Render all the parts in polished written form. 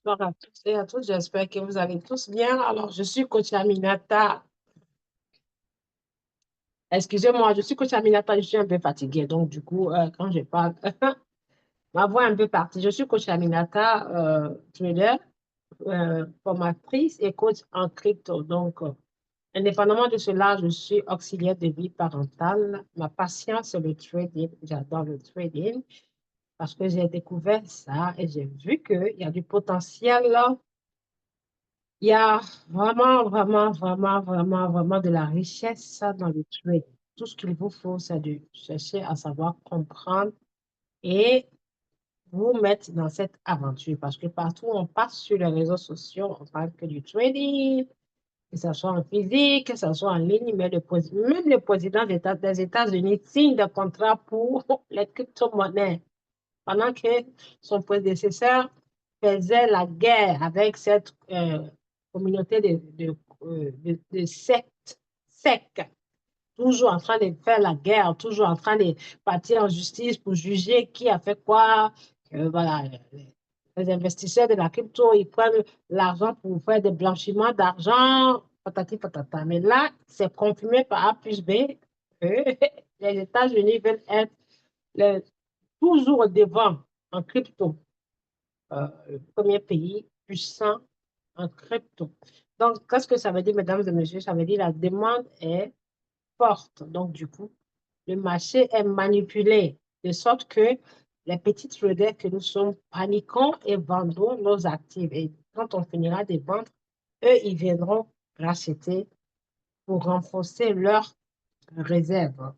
Bonsoir à tous et à toutes. J'espère que vous allez tous bien. Alors, je suis coach Aminata. Excusez-moi, je suis coach Aminata. Je suis un peu fatiguée. Donc, du coup, quand je parle, ma voix est un peu partie. Je suis coach Aminata, trader, formatrice et coach en crypto. Donc, indépendamment de cela, je suis auxiliaire de vie parentale. Ma passion, c'est le trading. J'adore le trading parce que j'ai découvert ça et j'ai vu qu'il y a du potentiel là. Il y a vraiment de la richesse dans le trade. Tout ce qu'il vous faut, c'est de chercher à savoir comprendre et vous mettre dans cette aventure. Parce que partout où on passe sur les réseaux sociaux, on parle que du trading, que ce soit en physique, que ce soit en ligne, mais même le président des États-Unis signe des contrats pour les crypto-monnaies. Pendant que son prédécesseur faisait la guerre avec cette communauté de sectes, toujours en train de faire la guerre, toujours en train de partir en justice pour juger qui a fait quoi. Voilà, les investisseurs de la crypto, ils prennent l'argent pour faire des blanchiments d'argent, patati patata. Mais là, c'est confirmé par A plus B que les États-Unis veulent être les toujours au devant en crypto, le premier pays puissant en crypto. Donc, qu'est-ce que ça veut dire, mesdames et messieurs? Ça veut dire la demande est forte. Donc, du coup, le marché est manipulé de sorte que les petits traders que nous sommes paniquons et vendons nos actifs. Et quand on finira de vendre, eux, ils viendront racheter pour renforcer leurs réserves.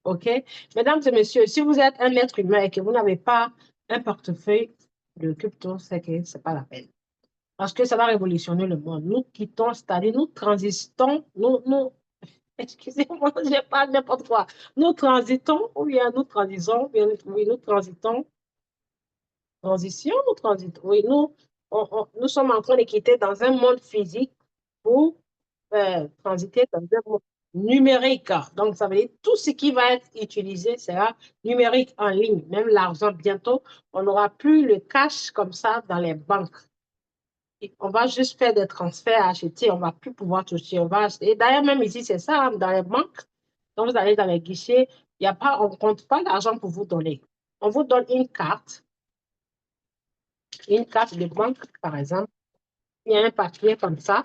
OK? Mesdames et messieurs, si vous êtes un être humain et que vous n'avez pas un portefeuille de crypto, c'est que ce n'est pas la peine. Parce que ça va révolutionner le monde. Nous quittons, c'est-à-dire nous transitons, excusez-moi, je parle n'importe quoi. Nous transitons, ou bien nous transitons, oui, nous transitons, transition, nous transitons, oui, nous sommes en train de quitter dans un monde physique pour transiter dans un monde numérique. Donc, ça veut dire tout ce qui va être utilisé sera numérique en ligne. Même l'argent, bientôt, on n'aura plus le cash comme ça dans les banques. Et on va juste faire des transferts, acheter, on ne va plus pouvoir toucher. On va acheter. Et d'ailleurs, même ici, c'est ça, hein, dans les banques. Quand vous allez dans les guichets, il y a pas, on ne compte pas l'argent pour vous donner. On vous donne une carte de banque, par exemple. Il y a un papier comme ça.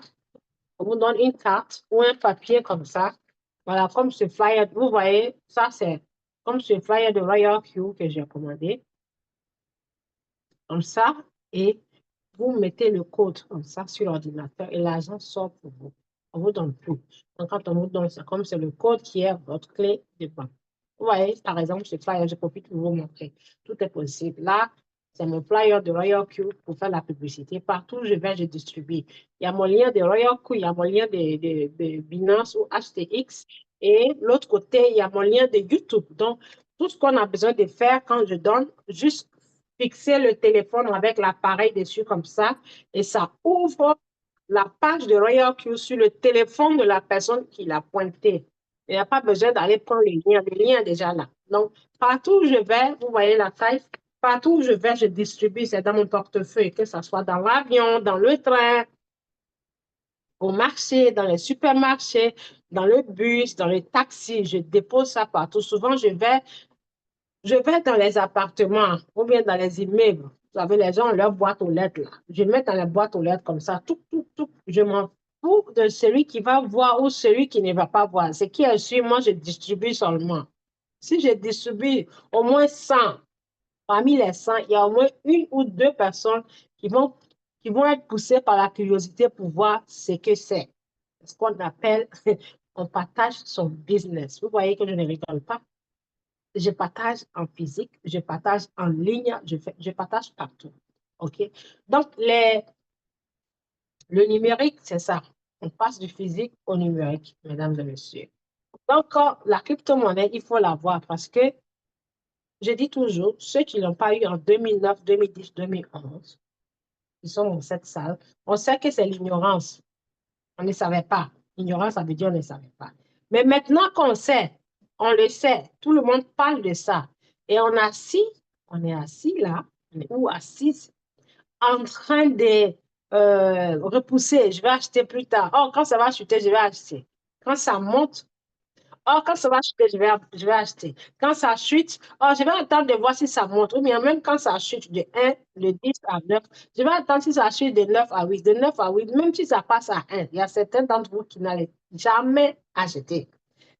On vous donne une carte ou un papier comme ça. Voilà, comme ce flyer, vous voyez, ça c'est comme ce flyer de Royal Q que j'ai commandé, comme ça, et vous mettez le code comme ça sur l'ordinateur et l'argent sort pour vous. On ne vous donne plus. Donc, quand on vous donne ça, comme c'est le code qui est votre clé de banque. Vous voyez, par exemple, ce flyer, je profite pour vous montrer. Tout est possible. Là, c'est mon flyer de Royal Q pour faire la publicité. Partout où je vais, je distribue. Il y a mon lien de Royal Q, il y a mon lien de Binance ou HTX. Et l'autre côté, il y a mon lien de YouTube. Donc, tout ce qu'on a besoin de faire quand je donne, juste fixer le téléphone avec l'appareil dessus comme ça et ça ouvre la page de Royal Q sur le téléphone de la personne qui l'a pointé. Il n'y a pas besoin d'aller prendre le lien est déjà là. Donc, partout où je vais, vous voyez la taille, partout où je vais, je distribue, c'est dans mon portefeuille, que ce soit dans l'avion, dans le train, au marché, dans les supermarchés, dans le bus, dans les taxis, je dépose ça partout. Souvent, je vais dans les appartements ou bien dans les immeubles. Vous savez, les gens ont leur boîte aux lettres là. Je mets dans la boîte aux lettres comme ça, tout, tout, tout. Je m'en fous de celui qui va voir ou celui qui ne va pas voir. Ce qui est sûr, moi, je distribue seulement. Si je distribue au moins 100, parmi les 100, il y a au moins une ou deux personnes qui vont, qui vont être poussées par la curiosité pour voir ce que c'est. Ce qu'on appelle, on partage son business. Vous voyez que je ne rigole pas. Je partage en physique, je partage en ligne, je partage partout. OK? Donc, le numérique, c'est ça. On passe du physique au numérique, mesdames et messieurs. Donc, la crypto-monnaie, il faut l'avoir parce que je dis toujours, ceux qui ne l'ont pas eu en 2009, 2010, 2011, ils sont dans cette salle, on sait que c'est l'ignorance. On ne savait pas. Ignorance, ça veut dire on ne savait pas. Mais maintenant qu'on sait, on le sait, tout le monde parle de ça. Et on est assis là, ou assise en train de repousser, je vais acheter plus tard. Oh, quand ça va chuter, je vais acheter. Quand ça monte, oh, quand ça va chuter, je vais acheter. Quand ça chute, oh, je vais attendre de voir si ça monte. Ou bien même quand ça chute de 1, de 10 à 9, je vais attendre si ça chute de 9 à 8, de 9 à 8, même si ça passe à 1. Il y a certains d'entre vous qui n'allaient jamais acheter.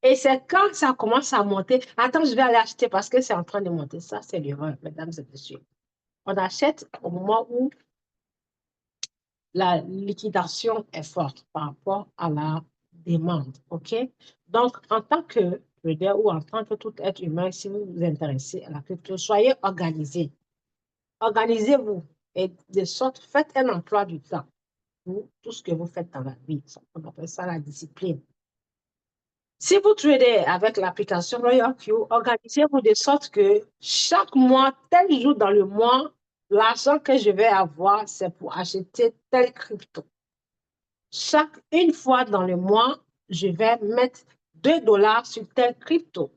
Et c'est quand ça commence à monter, attends, je vais aller acheter parce que c'est en train de monter. Ça, c'est l'erreur, mesdames et messieurs. On achète au moment où la liquidation est forte par rapport à la demande. OK? Donc, en tant que trader ou en tant que tout être humain, si vous vous intéressez à la crypto, soyez organisés. Organisez-vous et de sorte, faites un emploi du temps pour tout ce que vous faites dans la vie. On appelle ça la discipline. Si vous tradez avec l'application RoyalQ, organisez-vous de sorte que chaque mois, tel jour dans le mois, l'argent que je vais avoir, c'est pour acheter tel crypto. Une fois dans le mois, je vais mettre 2 dollars sur tel crypto.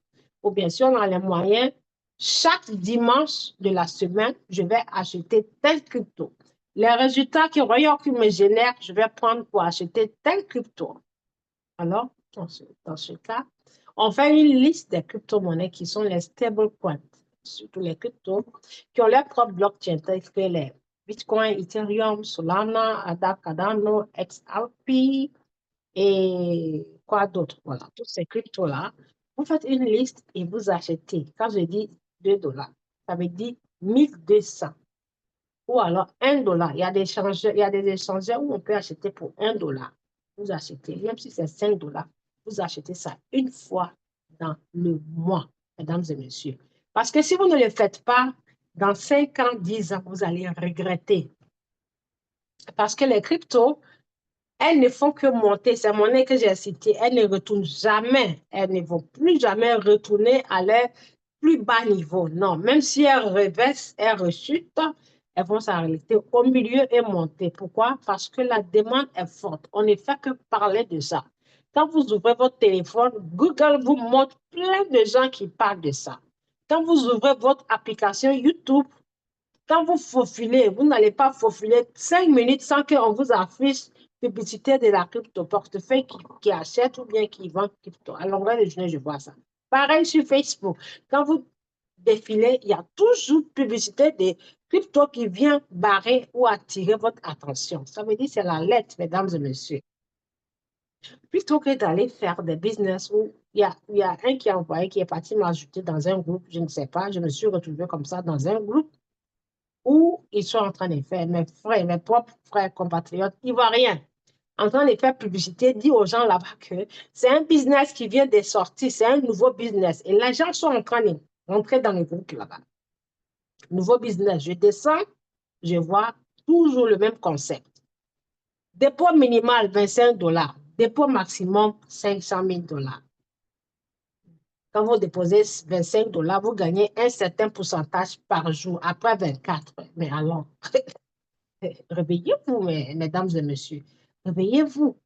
Ou bien sûr, on a les moyens, chaque dimanche de la semaine, je vais acheter tel crypto. Les résultats que RoyalQ me génère, je vais prendre pour acheter tel crypto. Alors, dans ce cas, on fait une liste des crypto-monnaies qui sont les stablecoins, surtout les cryptos, qui ont leur propre blockchain, tels que les Bitcoin, Ethereum, Solana, ADA, Cardano, XRP et quoi d'autre. Voilà, tous ces cryptos-là. Vous faites une liste et vous achetez. Quand je dis 2 dollars, ça veut dire 1200. Ou alors 1 dollar. Il y a des échangeurs où on peut acheter pour 1 dollar. Vous achetez, même si c'est 5 dollars, vous achetez ça une fois dans le mois, mesdames et messieurs. Parce que si vous ne le faites pas, dans 5 ans, 10 ans, vous allez regretter. Parce que les cryptos, elles ne font que monter. Ces monnaies que j'ai citées, elles ne retournent jamais. Elles ne vont plus jamais retourner à leur plus bas niveau. Non, même si elles reversent, elles rechutent, elles vont s'arrêter au milieu et monter. Pourquoi? Parce que la demande est forte. On ne fait que parler de ça. Quand vous ouvrez votre téléphone, Google vous montre plein de gens qui parlent de ça. Quand vous ouvrez votre application YouTube, quand vous faufilez, vous n'allez pas faufiler 5 minutes sans qu'on vous affiche publicité de la crypto, portefeuille qui achète ou bien qui vend crypto. À longueur de journée, je vois ça. Pareil sur Facebook. Quand vous défilez, il y a toujours publicité de crypto qui vient barrer ou attirer votre attention. Ça veut dire que c'est la lettre, mesdames et messieurs. Plutôt que d'aller faire des business où il y a un qui a envoyé, qui est parti m'ajouter dans un groupe, je ne sais pas, je me suis retrouvée comme ça dans un groupe où ils sont en train de faire, mes frères, mes propres frères compatriotes ivoiriens, en train de faire publicité, dit aux gens là-bas que c'est un business qui vient de sortir, c'est un nouveau business. Et les gens sont en train de rentrer dans le groupe là-bas. Nouveau business, je descends, je vois toujours le même concept. Dépôt minimal, 25 dollars. Dépôt maximum, 500 000 dollars. Quand vous déposez 25 dollars, vous gagnez un certain pourcentage par jour, après 24. Mais alors, réveillez-vous, mesdames et messieurs. Réveillez-vous.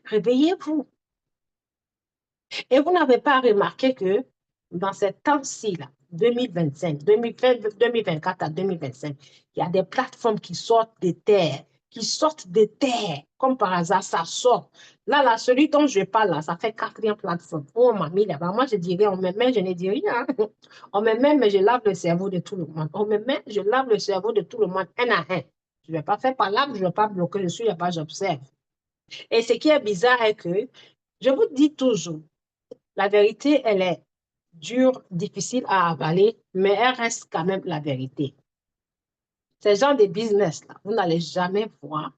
Réveillez-vous. Et vous n'avez pas remarqué que dans ces temps-ci, là, 2025, 2024 à 2025, il y a des plateformes qui sortent de terre, comme par hasard, ça sort. Là, celui dont je parle, là, ça fait 4e plateforme. Oh, on m'a mis là-bas. Moi, je dirais, on me met, je ne dis rien. On me met, mais je lave le cerveau de tout le monde. On me met, je lave le cerveau de tout le monde, un à un. Je ne vais pas faire par là, je ne vais pas bloquer dessus, il n'y a pas, j'observe. Et ce qui est bizarre est que, je vous dis toujours, la vérité, elle est dure, difficile à avaler, mais elle reste quand même la vérité. Ces gens de business-là, vous n'allez jamais voir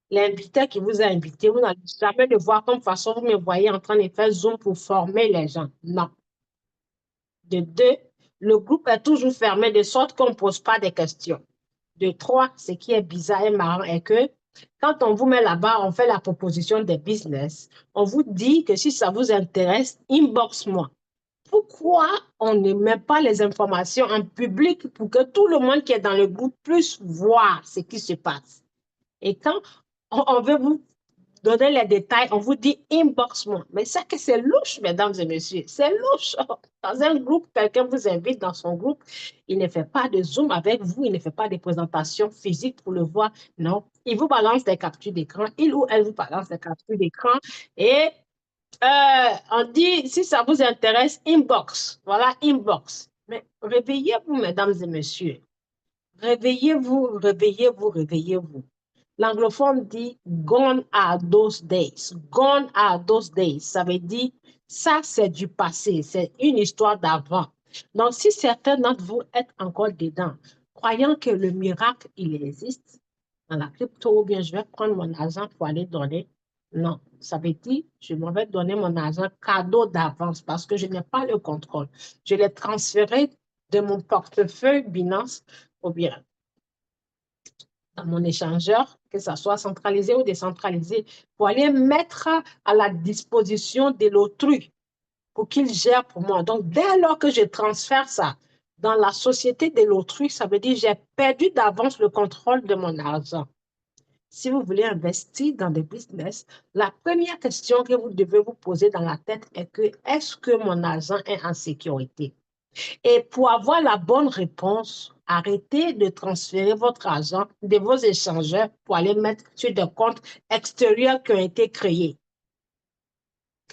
l'invité qui vous a invité, vous n'allez jamais le voir comme façon, vous me voyez en train de faire Zoom pour former les gens. Non. De 2, le groupe est toujours fermé de sorte qu'on ne pose pas de questions. De 3, ce qui est bizarre et marrant est que quand on vous met là-bas, on fait la proposition des business, on vous dit que si ça vous intéresse, inbox-moi. Pourquoi on ne met pas les informations en public pour que tout le monde qui est dans le groupe puisse voir ce qui se passe? Et quand on veut vous donner les détails, on vous dit inbox-moi. Mais c'est que c'est louche, mesdames et messieurs. C'est louche. Dans un groupe, quelqu'un vous invite dans son groupe, il ne fait pas de Zoom avec vous, il ne fait pas de présentation physique pour le voir. Non, il vous balance des captures d'écran, il ou elle vous balance des captures d'écran et on dit, si ça vous intéresse, inbox. Voilà, inbox. Mais réveillez-vous, mesdames et messieurs. Réveillez-vous, réveillez-vous, réveillez-vous. L'anglophone dit gone are those days. Gone are those days. Ça veut dire, ça, c'est du passé. C'est une histoire d'avant. Donc, si certains d'entre vous êtes encore dedans, croyant que le miracle, il existe dans la crypto, ou bien je vais prendre mon argent pour aller donner. Non, ça veut dire, je m'en vais donner mon argent cadeau d'avance parce que je n'ai pas le contrôle. Je l'ai transféré de mon portefeuille Binance ou bien dans mon échangeur, que ça soit centralisé ou décentralisé, pour aller mettre à la disposition de l'autrui pour qu'il gère pour moi. Donc, dès lors que je transfère ça dans la société de l'autrui, ça veut dire que j'ai perdu d'avance le contrôle de mon argent. Si vous voulez investir dans des business, la première question que vous devez vous poser dans la tête est que est-ce que mon argent est en sécurité? Et pour avoir la bonne réponse, arrêtez de transférer votre argent de vos échangeurs pour aller mettre sur des comptes extérieurs qui ont été créés.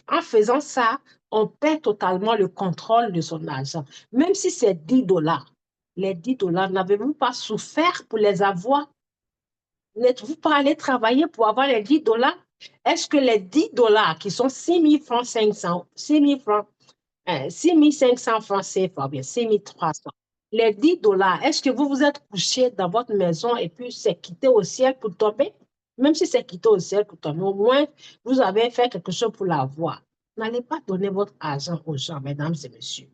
En faisant ça, on perd totalement le contrôle de son argent. Même si c'est 10 dollars, les 10 dollars, n'avez-vous pas souffert pour les avoir? N'êtes-vous pas allé travailler pour avoir les 10 dollars? Est-ce que les 10 dollars qui sont 6 000 francs 500, 6 000 francs 6 500 francs CFA, bien 6 300. Les 10 dollars, est-ce que vous vous êtes couché dans votre maison et puis c'est quitté au ciel pour tomber? Même si c'est quitté au ciel pour tomber, au moins vous avez fait quelque chose pour l'avoir. N'allez pas donner votre argent aux gens, mesdames et messieurs.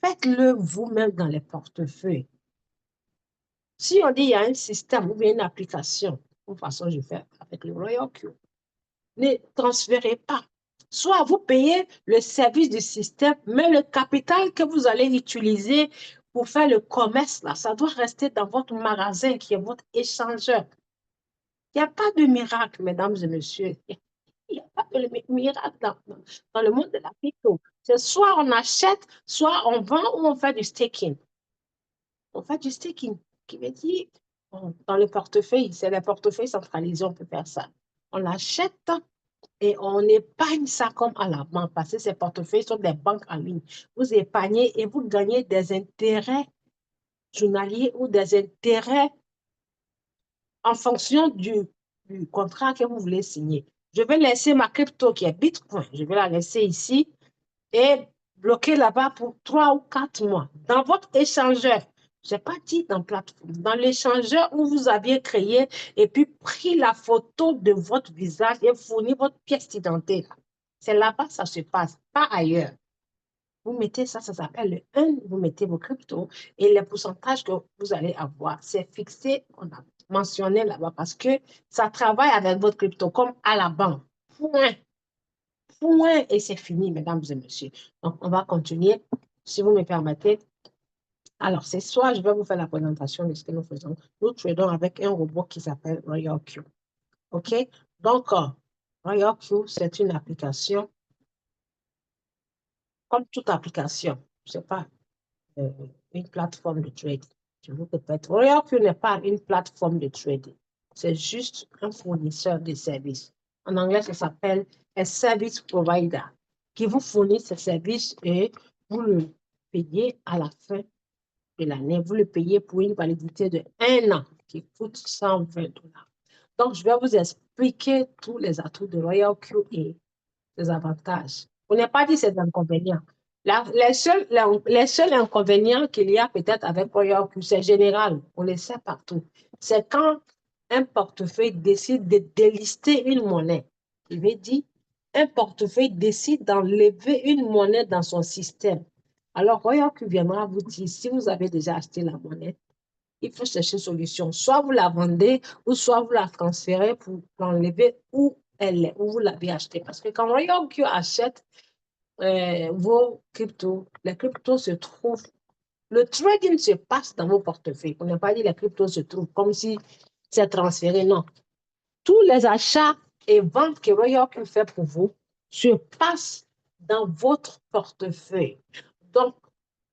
Faites-le vous-même dans les portefeuilles. Si on dit il y a un système ou bien une application, de toute façon, je fais avec le Royal Q. Ne transférez pas. Soit vous payez le service du système, mais le capital que vous allez utiliser pour faire le commerce, là, ça doit rester dans votre magasin qui est votre échangeur. Il n'y a pas de miracle, mesdames et messieurs. Il n'y a pas de miracle dans le monde de la crypto. C'est soit on achète, soit on vend ou on fait du staking. On fait du staking, qui veut dire, dans le portefeuille, c'est le portefeuille centralisé, on peut faire ça. On l'achète et on épargne ça comme à la banque parce que ces portefeuilles sont des banques en ligne. Vous épargnez et vous gagnez des intérêts journaliers ou des intérêts en fonction du contrat que vous voulez signer. Je vais laisser ma crypto qui est Bitcoin, je vais la laisser ici et bloquer là-bas pour 3 ou 4 mois. Dans votre échangeur, je n'ai pas dit dans plateforme, dans l'échangeur où vous aviez créé et puis pris la photo de votre visage et fourni votre pièce d'identité. C'est là-bas que ça se passe, pas ailleurs. Vous mettez ça, ça s'appelle le 1, vous mettez vos cryptos et les pourcentages que vous allez avoir, c'est fixé, on a mentionné là-bas parce que ça travaille avec votre crypto comme à la banque. Point. Point et c'est fini, mesdames et messieurs. Donc, on va continuer, si vous me permettez. Alors, ce soir, je vais vous faire la présentation de ce que nous faisons. Nous tradons avec un robot qui s'appelle Royal Q. OK? Donc, Royal Q, c'est une application, comme toute application, ce n'est pas une plateforme de trading. Je vous répète, Royal Q n'est pas une plateforme de trading. C'est juste un fournisseur de services. En anglais, ça s'appelle un service provider qui vous fournit ces services et vous le payez à la fin de l'année. Vous le payez pour une validité de 1 an qui coûte 120 dollars. Donc, je vais vous expliquer tous les atouts de Royal Q et les avantages. On n'a pas dit ces inconvénients. Les seuls inconvénients qu'il y a peut-être avec Royal Q, c'est général, on le sait partout. C'est quand un portefeuille décide de délister une monnaie. Il veut dire, un portefeuille décide d'enlever une monnaie dans son système. Alors, Royal Q viendra vous dire, si vous avez déjà acheté la monnaie, il faut chercher une solution. Soit vous la vendez, ou soit vous la transférez pour l'enlever où elle est, où vous l'avez achetée. Parce que quand Royal Q achète vos cryptos, les cryptos se trouvent, le trading se passe dans vos portefeuilles. On n'a pas dit les cryptos se trouvent comme si c'est transféré, non. Tous les achats et ventes que Royal Q fait pour vous surpassent dans votre portefeuille. Donc,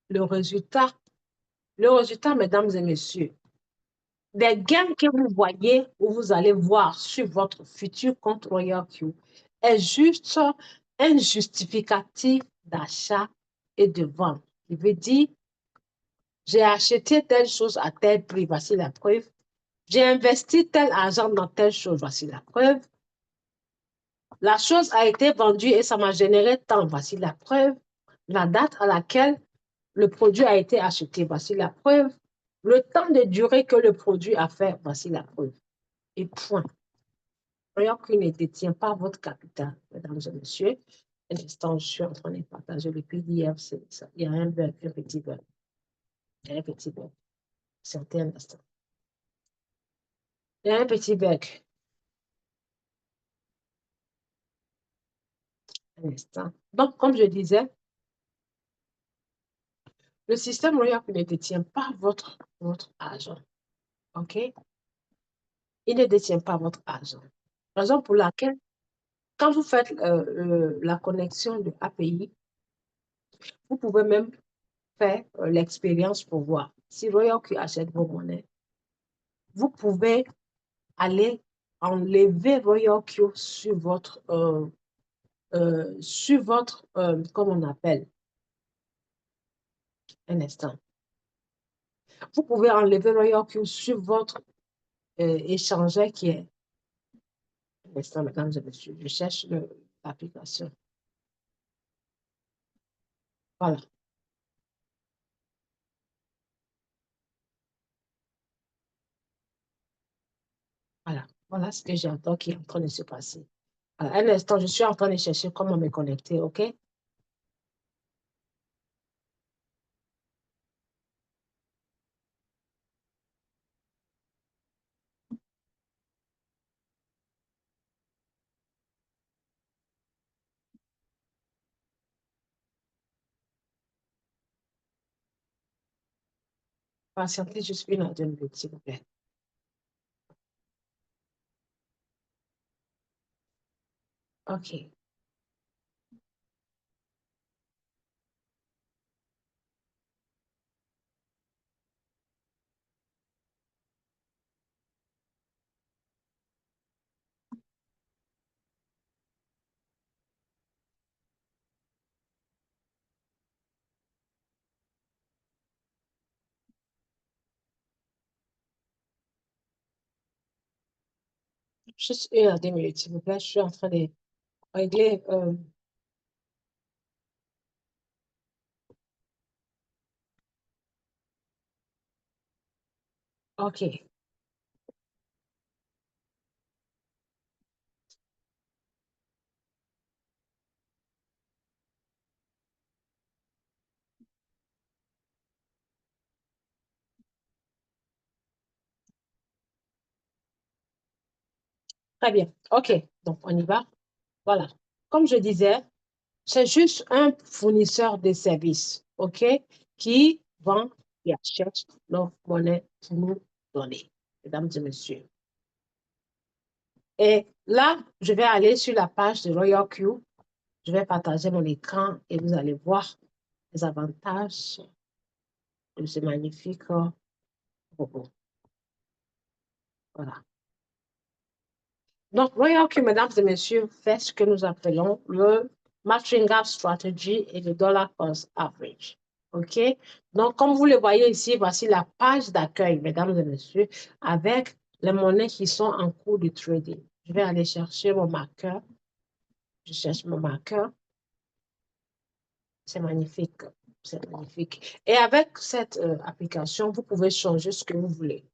le résultat, mesdames et messieurs, des gains que vous voyez ou vous allez voir sur votre futur compte Royal Q est juste un justificatif d'achat et de vente. Il veut dire, j'ai acheté telle chose à tel prix, voici la preuve. J'ai investi tel argent dans telle chose, voici la preuve. La chose a été vendue et ça m'a généré tant, voici la preuve. La date à laquelle le produit a été acheté, voici la preuve. Le temps de durée que le produit a fait, voici la preuve. Et point. Rien qui ne détient pas votre capital, mesdames et messieurs. Un instant, je suis en train de partager le PDF. Il y a un bug, un petit bug. Il y a un petit bug. C'est un instant. Il y a un petit bug. Un instant. Donc, comme je disais, le système Royal ne détient pas votre argent. OK? Il ne détient pas votre argent. Raison pour laquelle, quand vous faites la connexion de API, vous pouvez même faire l'expérience pour voir. Si Royal Q achète vos monnaies, vous pouvez aller enlever Royal Q sur votre comment on appelle, un instant. Vous pouvez enlever Royal Q sur votre échangeur qui est, un instant, mesdames et messieurs, je cherche l'application. Voilà, voilà ce que j'entends qui est en train de se passer. Un instant, je suis en train de chercher comment me connecter, OK? Patientez juste une à deux minutes, s'il vous plaît. OK, juste une à deux minutes, s'il vous plaît. Je suis en train de régler. OK, très bien. OK, donc on y va. Voilà. Comme je disais, c'est juste un fournisseur de services, OK, qui vend et achète nos monnaies pour nous donner, mesdames et messieurs. Et là, je vais aller sur la page de Royal Q. Je vais partager mon écran et vous allez voir les avantages de ce magnifique robot. Voilà. Donc, Royal Q, mesdames et messieurs, fait ce que nous appelons le matching gap strategy et le dollar cost average. OK? Donc, comme vous le voyez ici, voici la page d'accueil, mesdames et messieurs, avec les monnaies qui sont en cours de trading. Je vais aller chercher mon marqueur. Je cherche mon marqueur. C'est magnifique. C'est magnifique. Et avec cette application, vous pouvez changer ce que vous voulez.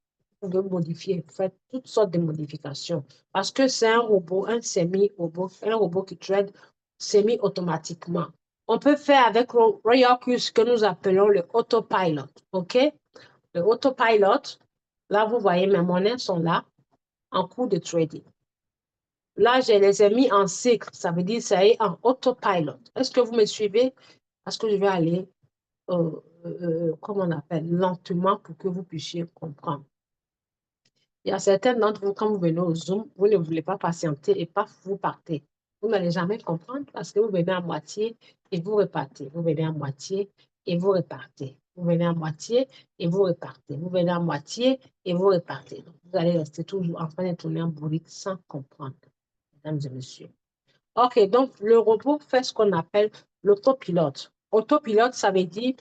Vous pouvez modifier, faire toutes sortes de modifications. Parce que c'est un robot, un semi-robot, un robot qui trade semi-automatiquement. On peut faire avec Royal Q ce que nous appelons le autopilot. OK? Le autopilot, là, vous voyez, mes monnaies sont là, en cours de trading. Là, je les ai mis en cycle. Ça veut dire que ça est en autopilot. Est-ce que vous me suivez? Parce que je vais aller comme on appelle, lentement pour que vous puissiez comprendre. Il y a certains d'entre vous, quand vous venez au Zoom, vous ne voulez pas patienter et pas vous partez. Vous n'allez jamais comprendre parce que vous venez à moitié et vous repartez. Vous venez à moitié et vous repartez. Vous venez à moitié et vous repartez. Vous venez à moitié et vous repartez. Donc, vous allez rester toujours en train de tourner en bourrique sans comprendre, mesdames et messieurs. OK, donc le robot fait ce qu'on appelle l'autopilote. Autopilote, ça veut dire,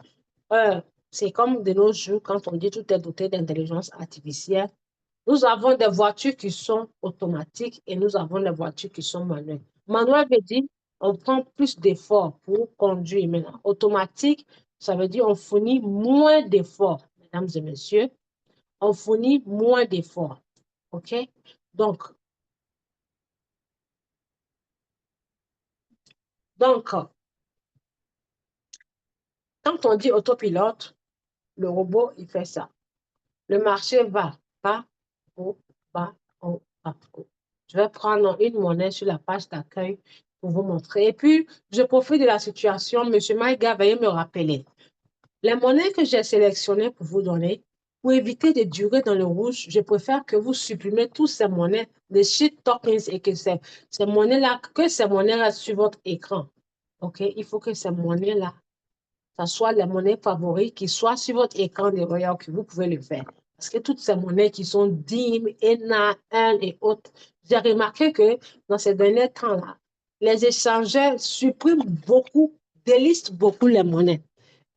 euh, c'est comme de nos jours, quand on dit tout est doté d'intelligence artificielle. Nous avons des voitures qui sont automatiques et nous avons des voitures qui sont manuelles. Manuel veut dire on prend plus d'efforts pour conduire. Maintenant, automatique, ça veut dire on fournit moins d'efforts, mesdames et messieurs. On fournit moins d'efforts. OK? Donc, donc, quand on dit autopilote, le robot, il fait ça. Le marché va bas, haut, bas, haut, bas, haut. Je vais prendre une monnaie sur la page d'accueil pour vous montrer. Et puis, je profite de la situation. Monsieur Maïga, veuillez me rappeler. Les monnaies que j'ai sélectionnées pour vous donner, pour éviter de durer dans le rouge, je préfère que vous supprimez toutes ces monnaies, les shit tokens et que ces monnaies-là, que ces monnaies restent sur votre écran. OK? Il faut que ces monnaies-là, ça soit les monnaies favorites qui soient sur votre écran de Royal que vous pouvez le faire. Parce que toutes ces monnaies qui sont DIM, ENA, EN et autres, j'ai remarqué que dans ces derniers temps-là, les échangeurs suppriment beaucoup, délistent beaucoup les monnaies.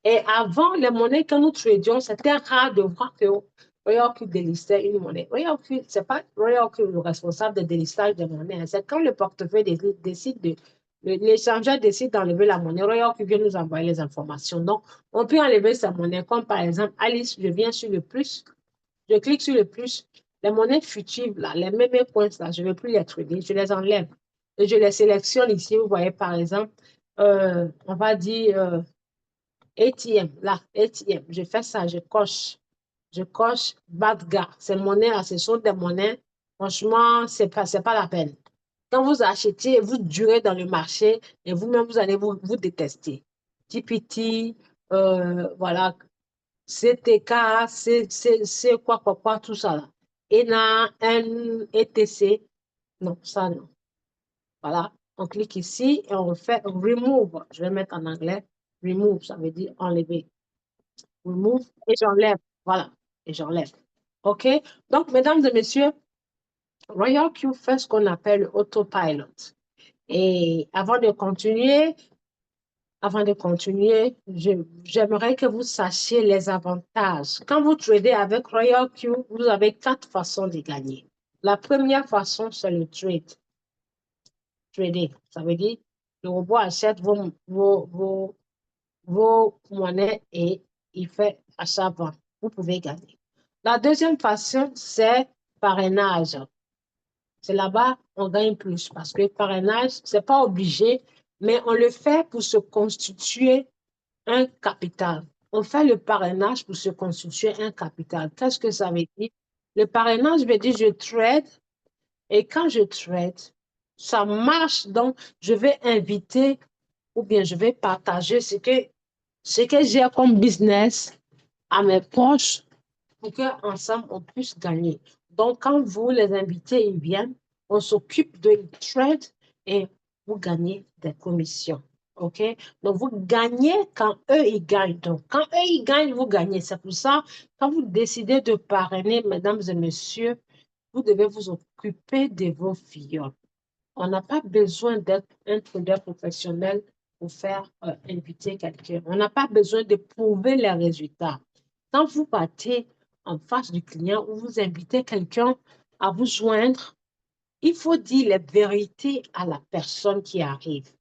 Et avant, les monnaies que nous tradions, c'était rare de voir que Royal Q délistait une monnaie. Royal Q, ce n'est pas Royal Q le responsable de délistage des monnaies. C'est quand le portefeuille décide de l'échangeur décide d'enlever la monnaie, Royal Q vient nous envoyer les informations. Donc, on peut enlever sa monnaie, comme par exemple, Alice, je viens sur le plus, je clique sur le plus, les monnaies futures, là, les mêmes points, là, je ne veux plus les trader, je les enlève. Et je les sélectionne ici, vous voyez par exemple, on va dire ATM, là, ATM, je fais ça, je coche Badga. Ces monnaies-là, ce sont des monnaies, franchement, c'est pas la peine. Quand vous achetez, vous durez dans le marché et vous-même, vous allez vous détester. TPT, voilà, CTK, quoi, tout ça là. ENA, N, ETC, non, ça non. Voilà, on clique ici et on fait remove. Je vais mettre en anglais. Remove, ça veut dire enlever. Remove et j'enlève. Voilà, et j'enlève. OK? Donc, mesdames et messieurs, Royal Q fait ce qu'on appelle autopilot. Et avant de continuer, j'aimerais que vous sachiez les avantages. Quand vous tradez avec Royal Q, vous avez 4 façons de gagner. La première façon, c'est le trade. Trader, ça veut dire le robot achète vos monnaies et il fait achat-vente. Vous pouvez gagner. La deuxième façon, c'est parrainage. C'est là-bas on gagne plus parce que parrainage, ce n'est pas obligé, mais on le fait pour se constituer un capital. On fait le parrainage pour se constituer un capital. Qu'est-ce que ça veut dire? Le parrainage veut dire je trade et quand je trade, ça marche. Donc, je vais inviter ou bien je vais partager ce que j'ai comme business à mes proches pour qu'ensemble on puisse gagner. Donc, quand vous les invitez, ils viennent, on s'occupe de trade et vous gagnez des commissions. OK? Donc, vous gagnez quand eux, ils gagnent. Donc, quand eux, ils gagnent, vous gagnez. C'est pour ça, quand vous décidez de parrainer, mesdames et messieurs, vous devez vous occuper de vos filles. On n'a pas besoin d'être un trader professionnel pour faire inviter quelqu'un. On n'a pas besoin de prouver les résultats. Quand vous partez en face du client ou vous invitez quelqu'un à vous joindre, il faut dire les vérités à la personne qui arrive.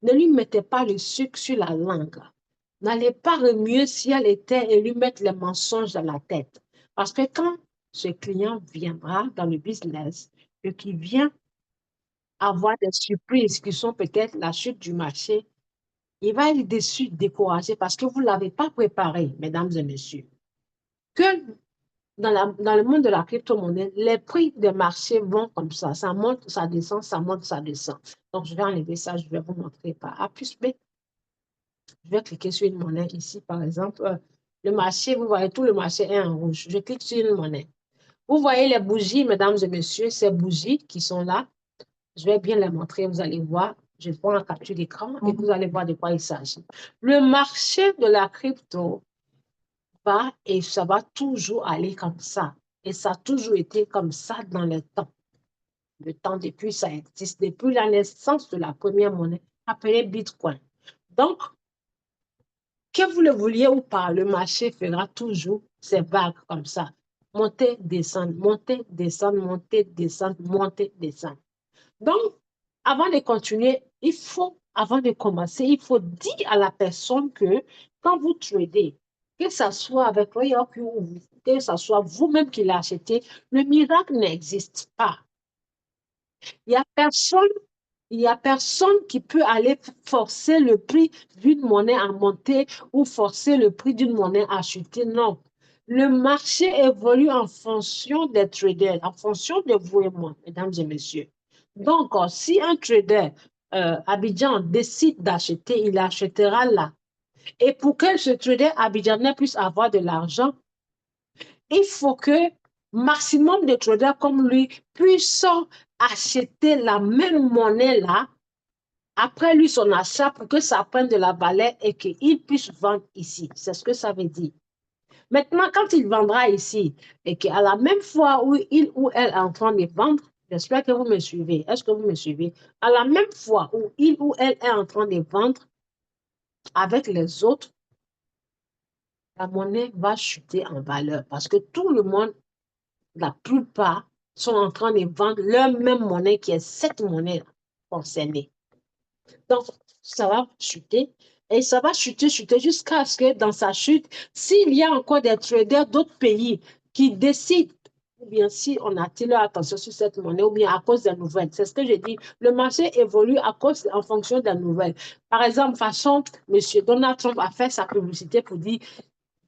Ne lui mettez pas le sucre sur la langue. N'allez pas remuer si elle était et lui mettre les mensonges dans la tête. Parce que quand ce client viendra dans le business et qu'il vient avoir des surprises qui sont peut-être la chute du marché, il va être déçu, découragé parce que vous ne l'avez pas préparé, mesdames et messieurs. Que dans le monde de la crypto-monnaie, les prix des marchés vont comme ça monte, ça descend, ça monte, ça descend. Donc, je vais enlever ça, je vais vous montrer par A plus B. Je vais cliquer sur une monnaie ici, par exemple. Le marché, vous voyez, tout le marché est en rouge. Je clique sur une monnaie. Vous voyez les bougies, mesdames et messieurs, ces bougies qui sont là. Je vais bien les montrer, vous allez voir. Je prends la capture d'écran et vous allez voir de quoi il s'agit. Le marché de la crypto va et ça va toujours aller comme ça. Et ça a toujours été comme ça dans le temps. Le temps depuis, ça existe depuis la naissance de la première monnaie appelée Bitcoin. Donc, que vous le vouliez ou pas, le marché fera toujours ces vagues comme ça. Monter, descendre, monter, descendre, monter, descendre, monter, descendre. Donc, avant de continuer, avant de commencer, il faut dire à la personne que quand vous tradez, que ce soit avec Royalty ou que ce soit vous-même qui l'achetez, le miracle n'existe pas. Il n'y a personne, il y a personne qui peut aller forcer le prix d'une monnaie à monter ou forcer le prix d'une monnaie à chuter. Non. Le marché évolue en fonction des traders, en fonction de vous et moi, mesdames et messieurs. Donc, si un trader Abidjan décide d'acheter, il achètera là. Et pour que ce trader abidjanais puisse avoir de l'argent, il faut que maximum de traders comme lui puissent acheter la même monnaie là, après lui son achat pour que ça prenne de la valeur et qu'il puisse vendre ici. C'est ce que ça veut dire. Maintenant, quand il vendra ici et qu'à la même fois où il ou elle est en train de vendre, j'espère que vous me suivez. Est-ce que vous me suivez? À la même fois où il ou elle est en train de vendre avec les autres, la monnaie va chuter en valeur parce que tout le monde, la plupart, sont en train de vendre leur même monnaie qui est cette monnaie concernée. Donc, ça va chuter et ça va chuter, chuter jusqu'à ce que dans sa chute, s'il y a encore des traders d'autres pays qui décident, ou bien si on attire leur attention sur cette monnaie, ou bien à cause des nouvelles. C'est ce que je dis. Le marché évolue en fonction des nouvelles. Par exemple, façon, M. Donald Trump a fait sa publicité pour dire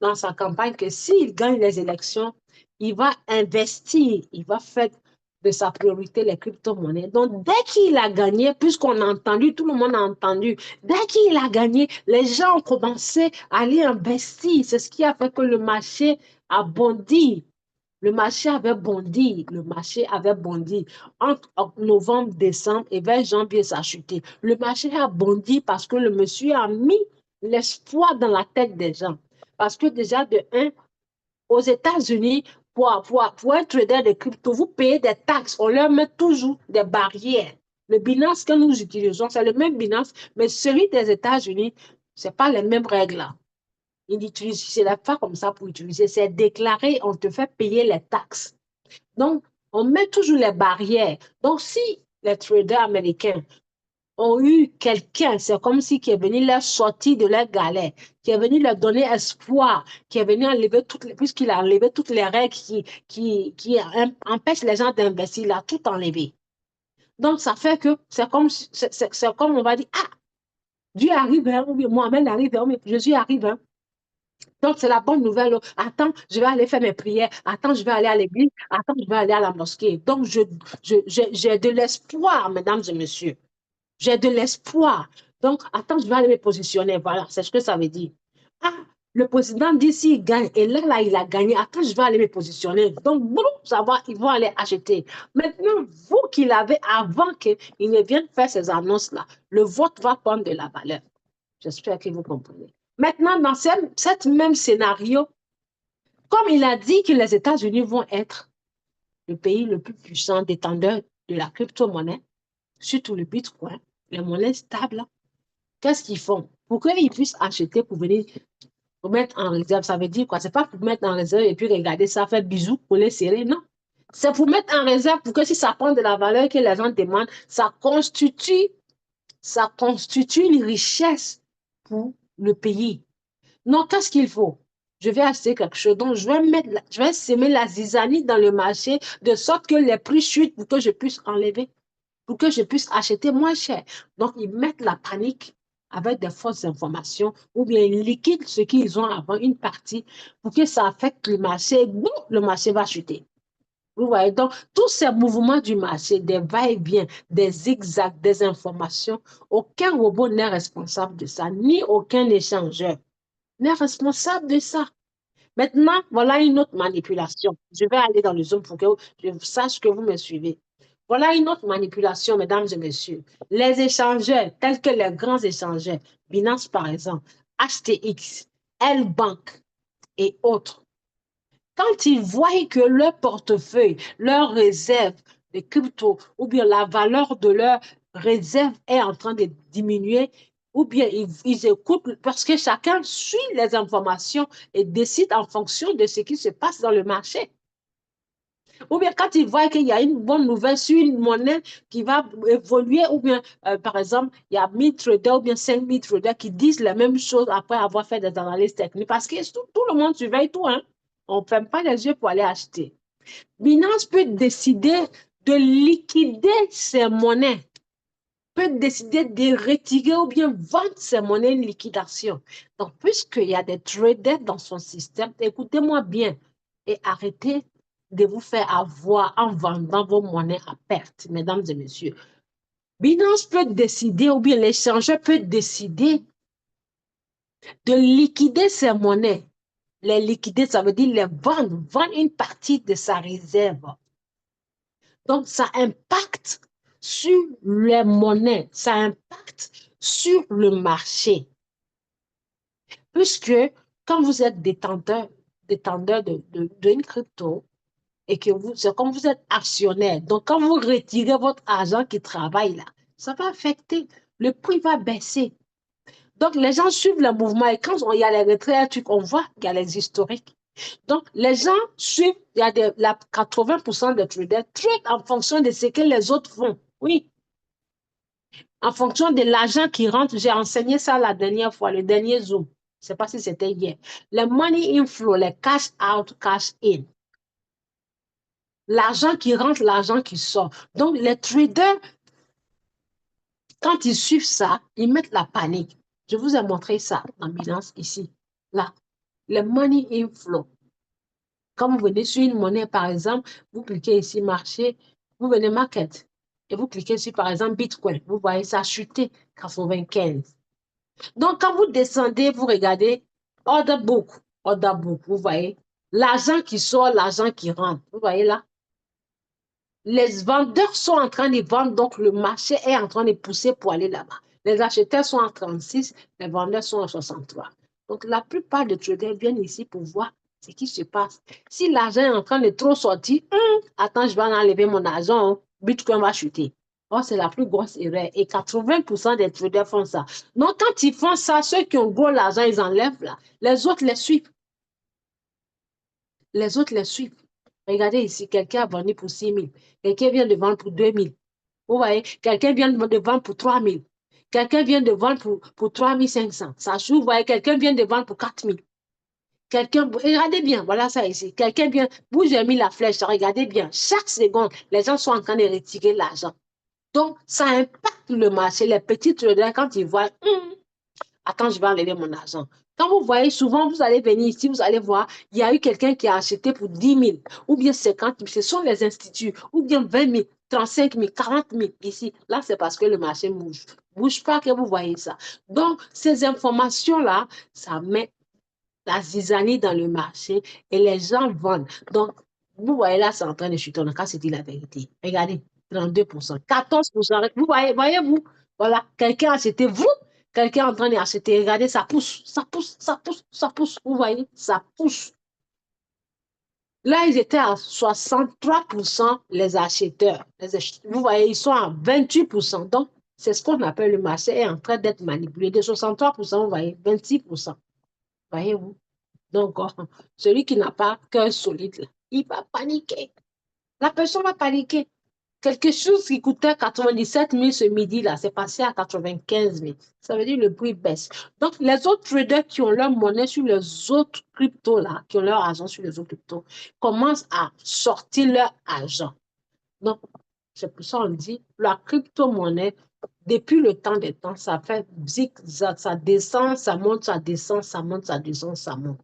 dans sa campagne que s'il gagne les élections, il va investir, il va faire de sa priorité les crypto-monnaies. Donc, dès qu'il a gagné, puisqu'on a entendu, tout le monde a entendu, dès qu'il a gagné, les gens ont commencé à aller investir. C'est ce qui a fait que le marché a bondi. Le marché avait bondi, le marché avait bondi. Entre novembre, décembre et vers janvier, ça a chuté. Le marché a bondi parce que le monsieur a mis l'espoir dans la tête des gens. Parce que déjà, de un, aux États-Unis, pour un trader de crypto, vous payez des taxes. On leur met toujours des barrières. Le Binance que nous utilisons, c'est le même Binance, mais celui des États-Unis, ce n'est pas les mêmes règles là. Ils utilisent, c'est pas comme ça pour utiliser. C'est déclaré, on te fait payer les taxes. Donc, on met toujours les barrières. Donc, si les traders américains ont eu quelqu'un, c'est comme si qui est venu leur sortir de leur galère, qui est venu leur donner espoir, qui est venu enlever puisqu'il a enlevé toutes les règles qui empêchent les gens d'investir, il a tout enlevé. Donc, ça fait que c'est comme on va dire, ah, Dieu arrive, hein, ou bien Mohamed arrive, hein, ou bien Jésus arrive. Hein. Donc, c'est la bonne nouvelle. Attends, je vais aller faire mes prières. Attends, je vais aller à l'église. Attends, je vais aller à la mosquée. Donc, j'ai de l'espoir, mesdames et messieurs. J'ai de l'espoir. Donc, attends, je vais aller me positionner. Voilà, c'est ce que ça veut dire. Ah, le président dit s'il gagne, et là, il a gagné. Attends, je vais aller me positionner. Donc, bon, ça va, ils vont aller acheter. Maintenant, vous qui l'avez avant qu'il ne vienne faire ces annonces-là, le vote va prendre de la valeur. J'espère que vous comprenez. Maintenant, dans ce même scénario, comme il a dit que les États-Unis vont être le pays le plus puissant détenteur de la crypto-monnaie, surtout le Bitcoin, les monnaies stables, qu'est-ce qu'ils font? Pour qu'ils puissent acheter pour venir pour mettre en réserve, ça veut dire quoi? C'est pas pour mettre en réserve et puis regarder ça, faire bisous pour les serrer, non. C'est pour mettre en réserve pour que si ça prend de la valeur que les gens demandent, ça constitue une richesse pour le pays. Non, qu'est-ce qu'il faut? Je vais acheter quelque chose. Donc, je vais semer la zizanie dans le marché de sorte que les prix chutent pour que je puisse enlever, pour que je puisse acheter moins cher. Donc, ils mettent la panique avec des fausses informations ou bien ils liquident ce qu'ils ont avant, une partie, pour que ça affecte le marché. Bon, le marché va chuter. Vous voyez, donc, tous ces mouvements du marché, des va-et-vient, des zigzags, des informations, aucun robot n'est responsable de ça, ni aucun échangeur n'est responsable de ça. Maintenant, voilà une autre manipulation. Je vais aller dans le Zoom pour que je sache que vous me suivez. Voilà une autre manipulation, mesdames et messieurs. Les échangeurs, tels que les grands échangeurs, Binance par exemple, HTX, L-Bank et autres, quand ils voient que leur portefeuille, leur réserve de crypto ou bien la valeur de leur réserve est en train de diminuer, ou bien ils écoutent parce que chacun suit les informations et décide en fonction de ce qui se passe dans le marché. Ou bien quand ils voient qu'il y a une bonne nouvelle sur une monnaie qui va évoluer, ou bien par exemple, il y a 1000 traders ou bien 5000 traders qui disent la même chose après avoir fait des analyses techniques parce que tout le monde surveille tout, hein. On ne ferme pas les yeux pour aller acheter. Binance peut décider de liquider ses monnaies, peut décider de retirer ou bien vendre ses monnaies en liquidation. Donc, puisqu'il y a des traders dans son système, écoutez-moi bien et arrêtez de vous faire avoir en vendant vos monnaies à perte, mesdames et messieurs. Binance peut décider, ou bien l'échangeur peut décider de liquider ses monnaies. Les liquider, ça veut dire les vendre une partie de sa réserve. Donc, ça impacte sur les monnaies, ça impacte sur le marché. Puisque quand vous êtes détenteur d'une crypto et que c'est comme vous êtes actionnaire, donc quand vous retirez votre argent qui travaille là, ça va affecter, le prix va baisser. Donc, les gens suivent le mouvement et quand il y a les retraits, on voit qu'il y a les historiques. Donc, les gens suivent, il y a 80% des traders trade en fonction de ce que les autres font. Oui, en fonction de l'argent qui rentre. J'ai enseigné ça la dernière fois, le dernier Zoom. Je ne sais pas si c'était hier. Le money inflow, le cash out, cash in. L'argent qui rentre, l'argent qui sort. Donc, les traders, quand ils suivent ça, ils mettent la panique. Je vous ai montré ça en Binance ici. Là, le money inflow. Quand vous venez sur une monnaie, par exemple, vous cliquez ici, marché, vous venez market, et vous cliquez sur, par exemple, Bitcoin. Vous voyez ça chuter 95. Donc, quand vous descendez, vous regardez order book, vous voyez l'argent qui sort, l'argent qui rentre. Vous voyez là? Les vendeurs sont en train de vendre, donc le marché est en train de pousser pour aller là-bas. Les acheteurs sont en 36, les vendeurs sont en 63. Donc, la plupart des traders viennent ici pour voir ce qui se passe. Si l'argent est en train de trop sortir, attends, je vais enlever mon argent, hein, Bitcoin va chuter. Oh, c'est la plus grosse erreur. Et 80% des traders font ça. Donc, quand ils font ça, ceux qui ont gros l'argent, ils enlèvent là. Les autres les suivent. Les autres les suivent. Regardez ici, quelqu'un a vendu pour 6 000. Quelqu'un vient de vendre pour 2 000. Vous voyez, quelqu'un vient de vendre pour 3 000. Quelqu'un vient de vendre pour 3 500. Ça joue, vous voyez, quelqu'un vient de vendre pour 4 000. Quelqu'un, regardez bien, voilà ça ici. Quelqu'un vient, vous j'ai mis la flèche, regardez bien. Chaque seconde, les gens sont en train de retirer l'argent. Donc, ça impacte le marché. Les petits traders, quand ils voient, attends, je vais enlever mon argent. Quand vous voyez, souvent, vous allez venir ici, vous allez voir, il y a eu quelqu'un qui a acheté pour 10 000, ou bien 50 000, ce sont les instituts, ou bien 20 000, 35 000, 40 000 ici. Là, c'est parce que le marché bouge. Bouge pas que vous voyez ça. Donc, ces informations-là, ça met la zizanie dans le marché et les gens vendent. Donc, vous voyez là, c'est en train de chuter. On a qu'à se dire la vérité. Regardez, 32%, 14%. Vous voyez, voyez-vous? Voilà, quelqu'un a acheté, vous, quelqu'un est en train d'acheter. Regardez, ça pousse, ça pousse, ça pousse, ça pousse. Vous voyez, ça pousse. Là, ils étaient à 63% les acheteurs. Vous voyez, ils sont à 28%. Donc, c'est ce qu'on appelle le marché est en train d'être manipulé. De 63%, vous voyez, 26%. Voyez-vous? Donc, celui qui n'a pas cœur solide, là, il va paniquer. La personne va paniquer. Quelque chose qui coûtait 97 000 ce midi-là, c'est passé à 95 000. Ça veut dire que le prix baisse. Donc, les autres traders qui ont leur monnaie sur les autres cryptos-là, qui ont leur argent sur les autres cryptos, commencent à sortir leur argent. Donc, c'est pour ça qu'on dit, la crypto-monnaie, depuis le temps des temps, ça fait zigzag, ça descend, ça monte, ça descend, ça monte, ça descend, ça monte.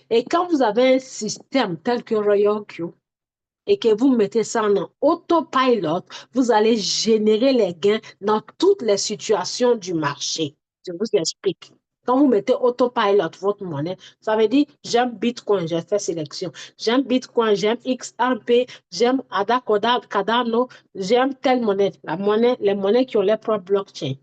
Et quand vous avez un système tel que Royal Q et que vous mettez ça en autopilot, vous allez générer les gains dans toutes les situations du marché. Je vous explique. Quand vous mettez autopilot, votre monnaie, ça veut dire j'aime Bitcoin, j'ai fait sélection. J'aime Bitcoin, j'aime XRP, j'aime ADA, Cardano, j'aime telle monnaie. Les monnaies qui ont les propres blockchain,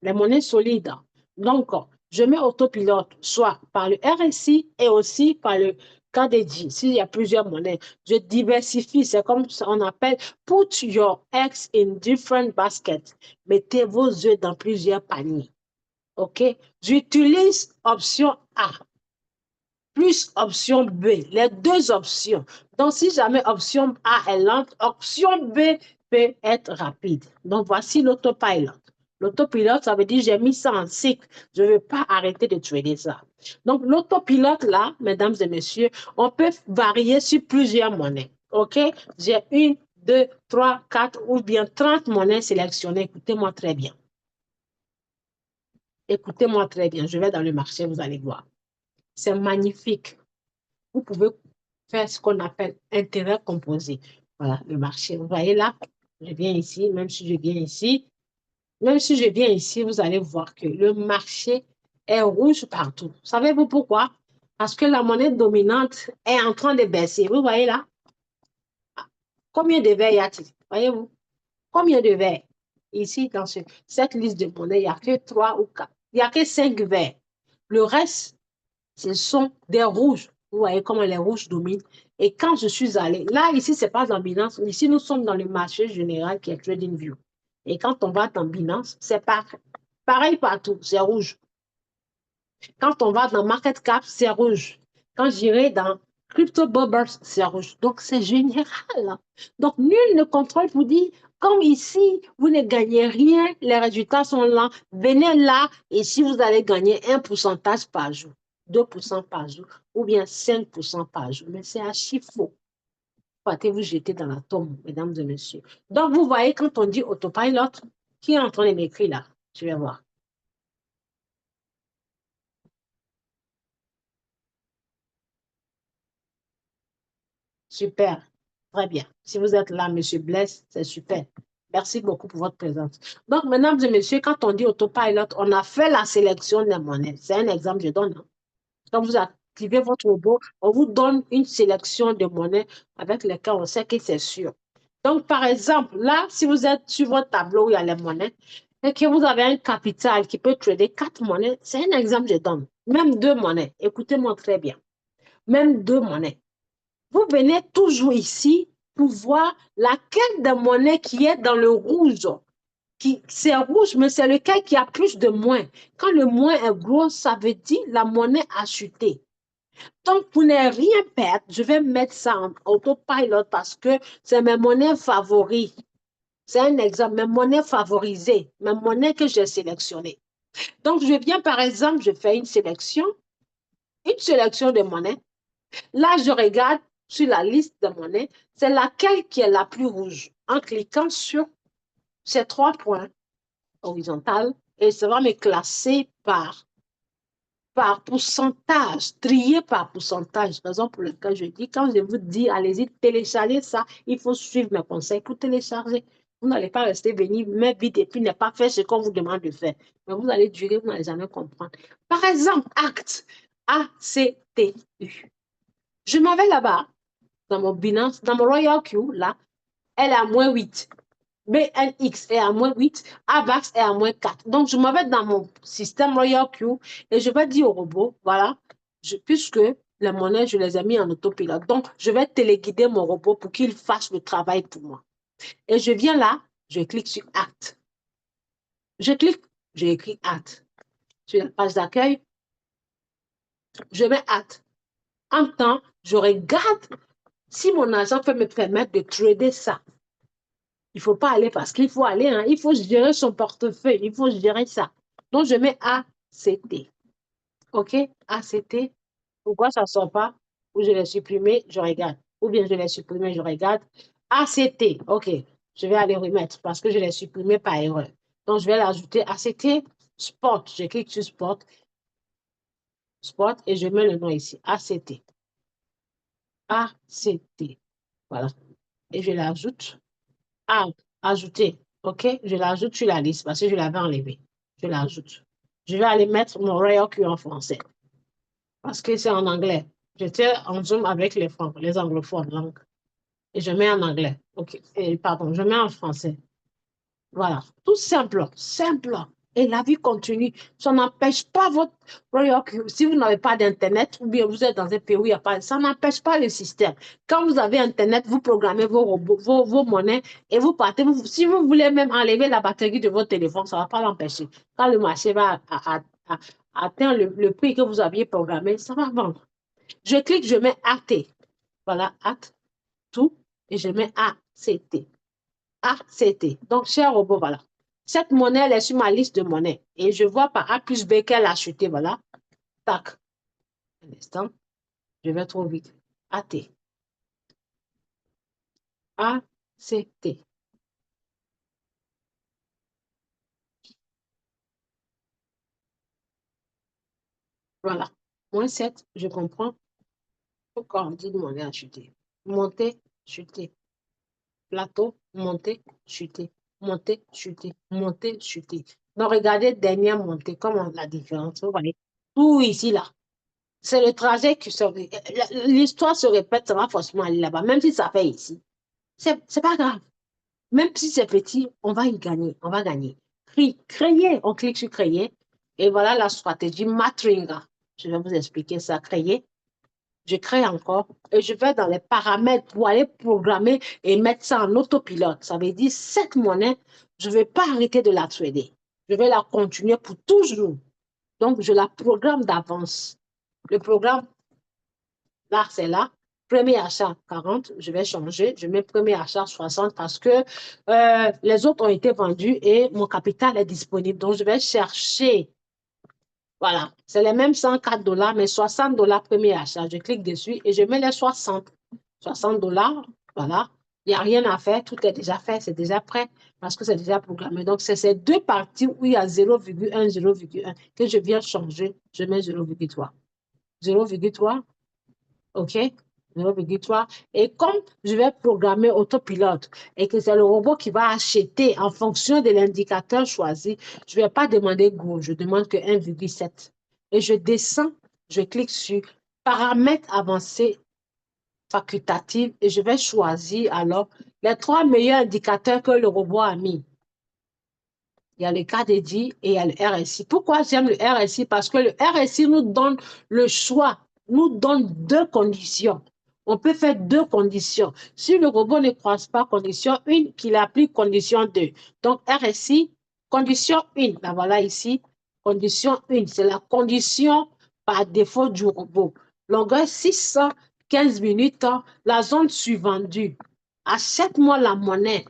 les monnaies solides. Donc, je mets autopilote, soit par le RSI et aussi par le KDJ, s'il y a plusieurs monnaies. Je diversifie, c'est comme on appelle put your eggs in different baskets. Mettez vos œufs dans plusieurs paniers. OK? J'utilise option A plus option B, les deux options. Donc, si jamais option A est lente, option B peut être rapide. Donc, voici l'autopilot. L'autopilote, ça veut dire j'ai mis ça en cycle. Je ne veux pas arrêter de trader ça. Donc, l'autopilote, là, mesdames et messieurs, on peut varier sur plusieurs monnaies. OK? J'ai une, deux, trois, quatre ou bien 30 monnaies sélectionnées. Écoutez-moi très bien. Écoutez-moi très bien. Je vais dans le marché, vous allez voir. C'est magnifique. Vous pouvez faire ce qu'on appelle intérêt composé. Voilà, le marché. Vous voyez là, je viens ici, même si je viens ici, vous allez voir que le marché est rouge partout. Savez-vous pourquoi? Parce que la monnaie dominante est en train de baisser. Vous voyez là? Combien de verres y a-t-il? Voyez-vous? Combien de verres? Ici, dans cette liste de monnaies, il n'y a que 3 ou 4. Il n'y a que 5 verres. Le reste, ce sont des rouges. Vous voyez comment les rouges dominent. Et quand je suis allée, là, ici, ce n'est pas dans Binance. Ici, nous sommes dans le marché général qui est TradingView. Et quand on va dans Binance, c'est pareil partout, c'est rouge. Quand on va dans Market Cap, c'est rouge. Quand j'irai dans Crypto Bubbles, c'est rouge. Donc, c'est général. Donc, nul ne contrôle pour dire, comme ici, vous ne gagnez rien, les résultats sont là, venez là, et si vous allez gagner un pourcentage par jour, 2% par jour, ou bien 5% par jour. Mais c'est archi faux. Partez vous jeter dans la tombe, mesdames et messieurs. Donc, vous voyez, quand on dit autopilot, qui est en train de m'écrire là? Je vais voir. Super. Très bien. Si vous êtes là, Monsieur Blaise, c'est super. Merci beaucoup pour votre présence. Donc, mesdames et messieurs, quand on dit autopilot, on a fait la sélection des monnaies. C'est un exemple que je donne, hein. Quand vous activez votre robot, on vous donne une sélection de monnaies avec lesquelles on sait que c'est sûr. Donc, par exemple, là, si vous êtes sur votre tableau où il y a les monnaies et que vous avez un capital qui peut trader 4 monnaies, c'est un exemple que je donne. Même 2 monnaies. Écoutez-moi très bien. Même 2 monnaies. Vous venez toujours ici pour voir laquelle des monnaies qui est dans le rouge. C'est rouge, mais c'est lequel qui a plus de moins. Quand le moins est gros, ça veut dire la monnaie a chuté. Donc, pour ne rien perdre, je vais mettre ça en autopilot parce que c'est mes monnaies favoris. C'est un exemple, mes monnaies favorisées, mes monnaies que j'ai sélectionnées. Donc, je viens, par exemple, je fais une sélection de monnaies. Là, je regarde sur la liste de monnaies, c'est laquelle qui est la plus rouge. En cliquant sur ces 3 points horizontaux, et ça va me classer par pourcentage, trier par pourcentage. Raison pour laquelle je dis, quand je vous dis, allez-y, téléchargez ça, il faut suivre mes conseils pour télécharger. Vous n'allez pas rester venir, mettre vite et puis ne pas faire ce qu'on vous demande de faire. Mais vous allez durer, vous n'allez jamais comprendre. Par exemple, acte, ACTU. Je m'avais là-bas, dans mon Binance, dans mon Royal Q, là, elle est à -8. BNX est à -8, AVAX est à -4. Donc, je m'en vais dans mon système Royal Q et je vais dire au robot, voilà, puisque les monnaies, je les ai mis en autopilote. Donc, je vais téléguider mon robot pour qu'il fasse le travail pour moi. Et je viens là, je clique sur Acte. Je clique, j'ai écrit Acte. Sur la page d'accueil, je mets Acte. En temps, je regarde si mon agent peut me permettre de trader ça. Il ne faut pas aller parce qu'il faut aller, hein. Il faut gérer son portefeuille, il faut gérer ça. Donc, je mets ACT. OK? ACT. Pourquoi ça ne sort pas? Ou je l'ai supprimé, je regarde. Ou bien je l'ai supprimé, je regarde. ACT. OK. Je vais aller remettre parce que je l'ai supprimé par erreur. Donc, je vais l'ajouter ACT Sport. Je clique sur Sport. Sport et je mets le nom ici. ACT. ACT. Voilà. Et je l'ajoute. Ah, ajouter. OK? Je l'ajoute sur la liste parce que je l'avais enlevé. Je l'ajoute. Je vais aller mettre mon Royal Q en français parce que c'est en anglais. J'étais en Zoom avec les anglophones langue et je mets en anglais. OK. Et, pardon, je mets en français. Voilà, tout simple, simple. Et la vie continue. Ça n'empêche pas votre Royal Q. Si vous n'avez pas d'Internet ou bien vous êtes dans un pays où il n'y a pas, ça n'empêche pas le système. Quand vous avez Internet, vous programmez vos robots, vos monnaies et vous partez. Si vous voulez même enlever la batterie de votre téléphone, ça ne va pas l'empêcher. Quand le marché va atteindre le prix que vous aviez programmé, ça va vendre. Je clique, je mets AT. Voilà, AT, tout, et je mets ACT. ACT. Donc, cher robot, voilà. Cette monnaie, elle est sur ma liste de monnaies. Et je vois par A plus B qu'elle a acheté, voilà. Tac. Un instant. Je vais trop vite. AT. ACT. Voilà. Moins 7, je comprends. Pourquoi on dit de monnaie acheter. Monter, chuter. Plateau, monter, chuter. Monter, chuter. Monter, chuter. Donc, regardez, dernière montée, comment la différence, vous voyez. Tout ici, là. C'est le trajet qui se... L'histoire se répète, ça va forcément aller là-bas, même si ça fait ici. C'est pas grave. Même si c'est petit, on va y gagner. On va gagner. Créer, on clique sur créer. Et voilà la stratégie Matringa. Je vais vous expliquer ça. Créer. Je crée encore et je vais dans les paramètres pour aller programmer et mettre ça en autopilote. Ça veut dire cette monnaie, je ne vais pas arrêter de la trader. Je vais la continuer pour toujours. Donc, je la programme d'avance. Le programme là, c'est là. Premier achat 40, je vais changer. Je mets premier achat 60 parce que les autres ont été vendus et mon capital est disponible. Donc, je vais chercher. Voilà. C'est les mêmes 104 dollars, mais 60 dollars premier achat. Je clique dessus et je mets les 60. 60 dollars. Voilà. Il n'y a rien à faire. Tout est déjà fait. C'est déjà prêt parce que c'est déjà programmé. Donc, c'est ces deux parties où il y a 0,1, 0,1 que je viens changer. Je mets 0,3. 0,3. OK? 0,3. Et comme je vais programmer autopilote et que c'est le robot qui va acheter en fonction de l'indicateur choisi, je ne vais pas demander gros, je demande que 1,7. Et je descends, je clique sur paramètres avancés facultatifs et je vais choisir alors les trois meilleurs indicateurs que le robot a mis. Il y a le KDJ et il y a le RSI. Pourquoi j'aime le RSI? Parce que le RSI nous donne le choix, nous donne deux conditions. On peut faire deux conditions. Si le robot ne croise pas condition 1, qu'il applique condition 2. Donc, RSI, condition 1, la voilà ici. Condition 1, c'est la condition par défaut du robot. Longueur 615 minutes, la zone suivante. Achète-moi la monnaie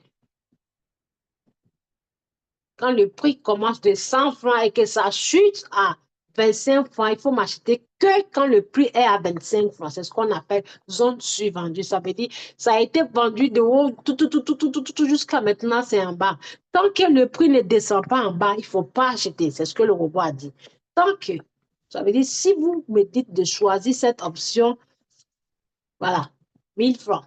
quand le prix commence de 100 francs et que ça chute à 25 francs, il faut m'acheter que quand le prix est à 25 francs. C'est ce qu'on appelle zone suivante. Ça veut dire ça a été vendu de haut tout jusqu'à maintenant, c'est en bas. Tant que le prix ne descend pas en bas, il ne faut pas acheter. C'est ce que le robot a dit. Tant que, ça veut dire si vous me dites de choisir cette option, voilà, 1000 francs.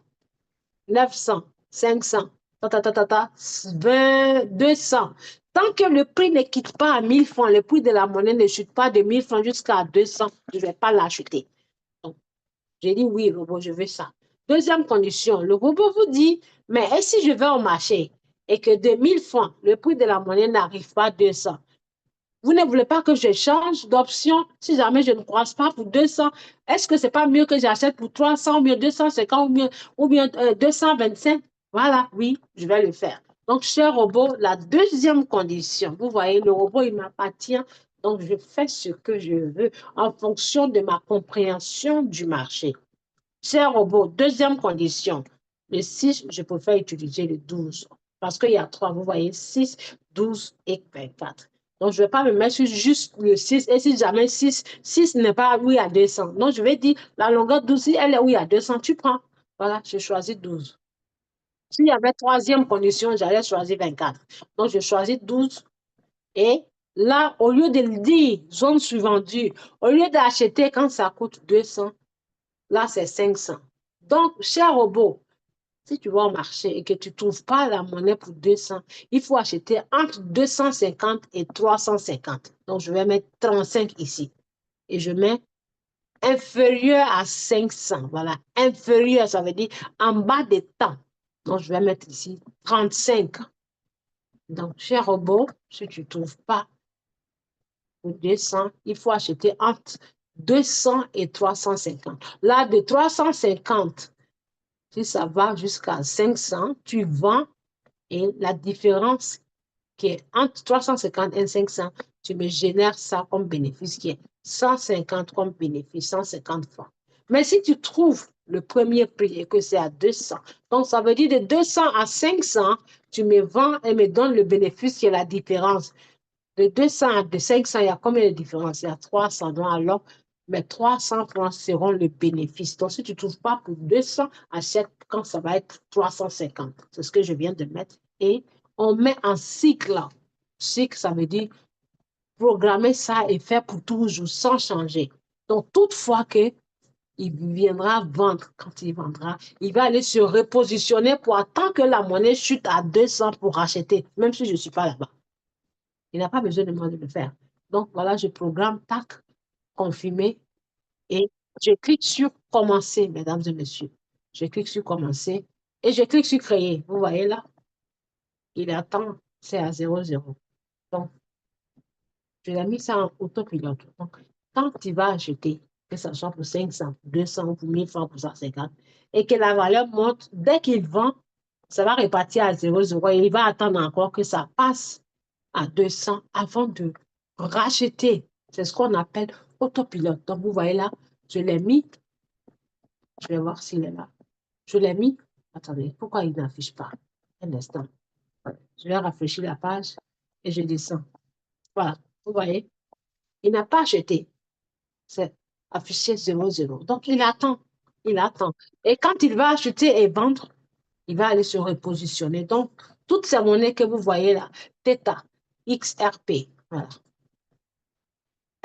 900, 500, 20, 200. Tant que le prix ne quitte pas à 1000 francs, le prix de la monnaie ne chute pas de 1000 francs jusqu'à 200, je ne vais pas l'acheter. Donc, j'ai dit oui, robot, je veux ça. Deuxième condition, le robot vous dit, mais et si je vais au marché et que de 1000 francs, le prix de la monnaie n'arrive pas à 200, vous ne voulez pas que je change d'option si jamais je ne croise pas pour 200? Est-ce que ce n'est pas mieux que j'achète pour 300 ou bien 250 ou bien 225? Voilà, oui, je vais le faire. Donc, cher robot, la deuxième condition, vous voyez, le robot, il m'appartient. Donc, je fais ce que je veux en fonction de ma compréhension du marché. Cher robot, deuxième condition, le 6, je préfère utiliser le 12 parce qu'il y a trois, vous voyez, 6, 12 et 24. Donc, je ne vais pas me mettre sur juste le 6 et si jamais 6 n'est pas oui à 200. Donc, je vais dire la longueur 12, si elle est oui à 200, tu prends. Voilà, je choisis 12. S'il y avait troisième condition, j'allais choisir 24. Donc, je choisis 12 et là, au lieu de le dire, zone suivante, au lieu d'acheter quand ça coûte 200, là, c'est 500. Donc, cher robot, Si tu vas au marché et que tu ne trouves pas la monnaie pour 200, il faut acheter entre 250 et 350. Donc, je vais mettre 35 ici. Et je mets inférieur à 500. Voilà, inférieur, ça veut dire en bas des temps. Donc, je vais mettre ici 35. Donc, cher robot, si tu ne trouves pas pour 200, il faut acheter entre 200 et 350. Là, de 350, si ça va jusqu'à 500, tu vends et la différence qui est entre 350 et 500, tu me génères ça comme bénéfice qui est 150 comme bénéfice, 150 francs. Mais si tu trouves le premier prix et que c'est à 200, donc ça veut dire de 200 à 500, tu me vends et me donnes le bénéfice qui est la différence. De 200 à 500, il y a combien de différence? Il y a 300. Donc alors, mes 300 francs seront le bénéfice. Donc si tu ne trouves pas pour 200, achète quand ça va être 350. C'est ce que je viens de mettre. Et on met en cycle. Cycle, ça veut dire programmer ça et faire pour toujours sans changer. Donc, toutefois que il viendra vendre, quand il vendra, il va aller se repositionner pour attendre que la monnaie chute à 200 pour acheter, même si je ne suis pas là-bas. Il n'a pas besoin de moi de le faire. Donc, voilà, je programme, tac, confirmer et je clique sur commencer, mesdames et messieurs. Je clique sur commencer et je clique sur créer. Vous voyez là, il attend, c'est à 0,0. Donc, je l'ai mis ça en autopilote. Donc, quand tu vas acheter, que ce soit pour 500, 200, pour 1000 francs, pour 150, et que la valeur monte, dès qu'il vend, ça va repartir à 0,0 et il va attendre encore que ça passe à 200 avant de racheter. C'est ce qu'on appelle autopilote. Donc, vous voyez là, je l'ai mis. Je vais voir s'il est là. Je l'ai mis. Attendez, pourquoi il n'affiche pas? Un instant. Je vais rafraîchir la page et je descends. Voilà, vous voyez, il n'a pas acheté. C'est affiché 0,0. Donc, il attend. Il attend. Et quand il va acheter et vendre, il va aller se repositionner. Donc, toutes ces monnaies que vous voyez là, Theta, XRP, voilà,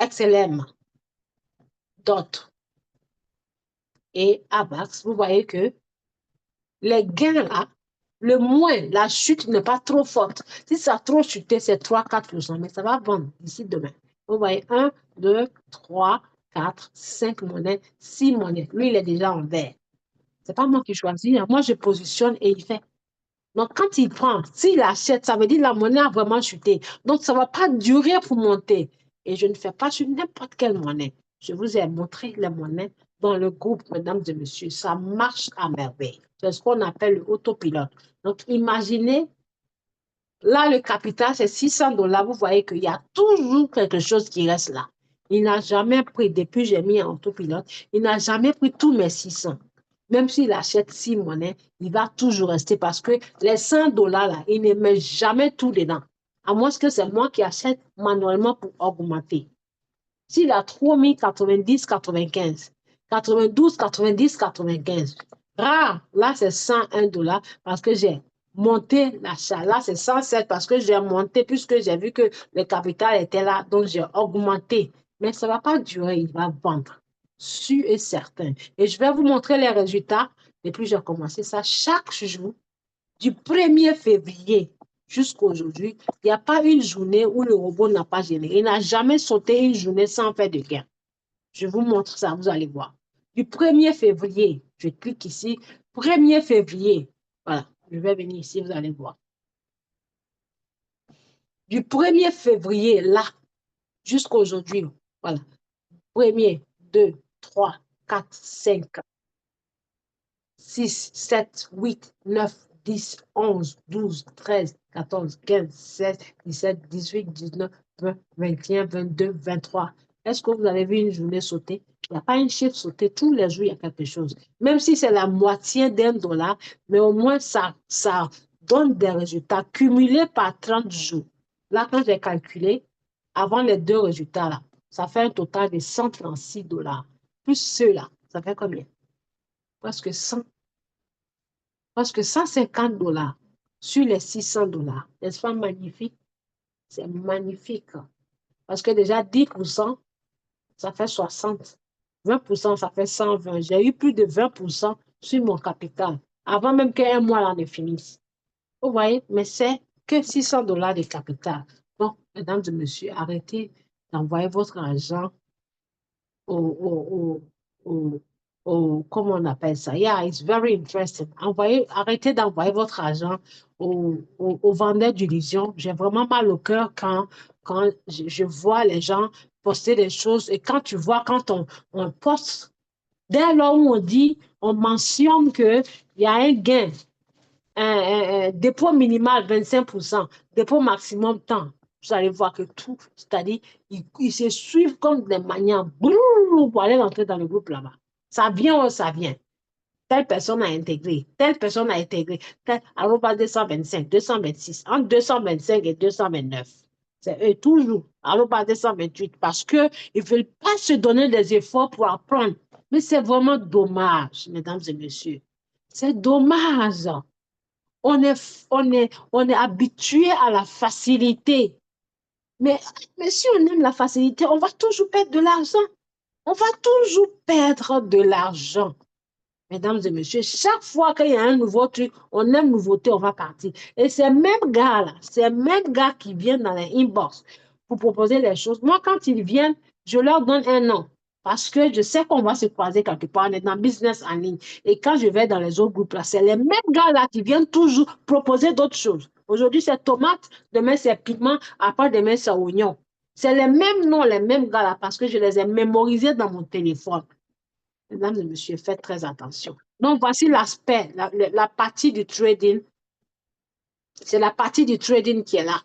XLM, DOT et AVAX, vous voyez que les gains là, le moins, la chute n'est pas trop forte. Si ça a trop chuté, c'est 3-4%, mais ça va vendre d'ici demain. Vous voyez, 1, 2, 3, 4, 5 monnaies, 6 monnaies. Lui, il est déjà en vert. Ce n'est pas moi qui choisis. Moi, je positionne et il fait. Donc, quand il prend, s'il achète, ça veut dire que la monnaie a vraiment chuté. Donc, ça ne va pas durer pour monter. Et je ne fais pas sur n'importe quelle monnaie. Je vous ai montré les monnaies dans le groupe, mesdames et messieurs. Ça marche à merveille. C'est ce qu'on appelle le autopilote. Donc, imaginez, là, le capital, c'est 600 dollars. Vous voyez qu'il y a toujours quelque chose qui reste là. Il n'a jamais pris, depuis que j'ai mis en autopilote, il n'a jamais pris tous mes 600. Même s'il achète 6 monnaies, il va toujours rester parce que les 100 dollars, là, il ne met jamais tout dedans. À moins que c'est moi qui achète manuellement pour augmenter. S'il a 3090, 95, 92, 90, 95. Rare, là, c'est 101 dollars parce que j'ai monté l'achat. Là, c'est 107 parce que j'ai monté puisque j'ai vu que le capital était là, donc j'ai augmenté. Mais ça ne va pas durer, il va vendre. Sûr et certain. Et je vais vous montrer les résultats depuis que j'ai commencé ça chaque jour du 1er février jusqu'à aujourd'hui, il n'y a pas une journée où le robot n'a pas généré. Il n'a jamais sauté une journée sans faire de gain. Je vous montre ça, vous allez voir. Du 1er février, je clique ici, 1er février, voilà, je vais venir ici, vous allez voir. Du 1er février, là, jusqu'à aujourd'hui, voilà, 1er, 2, 3, 4, 5, 6, 7, 8, 9, 10, 11, 12, 13, 14, 15, 16, 17, 18, 19, 20, 21, 22, 23. Est-ce que vous avez vu une journée sauter? Il n'y a pas un chiffre sauté. Tous les jours, il y a quelque chose. Même si c'est la moitié $1, mais au moins, ça donne des résultats cumulés par 30 jours. Là, quand j'ai calculé, avant les deux résultats, là, ça fait un total de 136 dollars. Plus ceux-là, ça fait combien? Presque 100. Parce que 150 dollars sur les 600 dollars, n'est-ce pas magnifique? C'est magnifique. Parce que déjà 10%, ça fait 60. 20%, ça fait 120. J'ai eu plus de 20% sur mon capital. avant même qu'un mois là ne finisse. Vous voyez, mais c'est que 600 dollars de capital. Donc, mesdames et messieurs, arrêtez d'envoyer votre argent au, au, au, comment on appelle ça? Yeah, it's very interesting. Arrêtez d'envoyer votre argent aux vendeurs d'illusions. J'ai vraiment mal au cœur quand je vois les gens poster des choses et quand tu vois, quand on poste, dès lors où on dit, on mentionne qu'il y a un gain, un dépôt minimal 25%, dépôt maximum temps. Vous allez voir que tout, c'est-à-dire, ils se suivent comme des maniants pour aller rentrer dans le groupe là-bas. Ça vient ou ça vient. Telle personne a intégré, telle personne a intégré, telle, arroba 225, 226, entre 225 et 229. C'est eux toujours, arroba 228, parce qu'ils ne veulent pas se donner des efforts pour apprendre. Mais c'est vraiment dommage, mesdames et messieurs. C'est dommage. On est habitué à la facilité. Mais, mais si on aime la facilité, on va toujours perdre de l'argent. On va toujours perdre de l'argent. Mesdames et messieurs, chaque fois qu'il y a un nouveau truc, on aime nouveauté, on va partir. Et ces mêmes gars-là, ces mêmes gars qui viennent dans les inbox pour proposer les choses, moi, quand ils viennent, je leur donne un nom. Parce que je sais qu'on va se croiser quelque part, on est dans business en ligne. Et quand je vais dans les autres groupes, là, c'est les mêmes gars-là qui viennent toujours proposer d'autres choses. Aujourd'hui, c'est tomate, demain, c'est piment, après, demain, c'est oignon. C'est les mêmes noms, les mêmes gars-là, parce que je les ai mémorisés dans mon téléphone. Mesdames et messieurs, faites très attention. Donc, voici l'aspect, la partie du trading. C'est la partie du trading qui est là.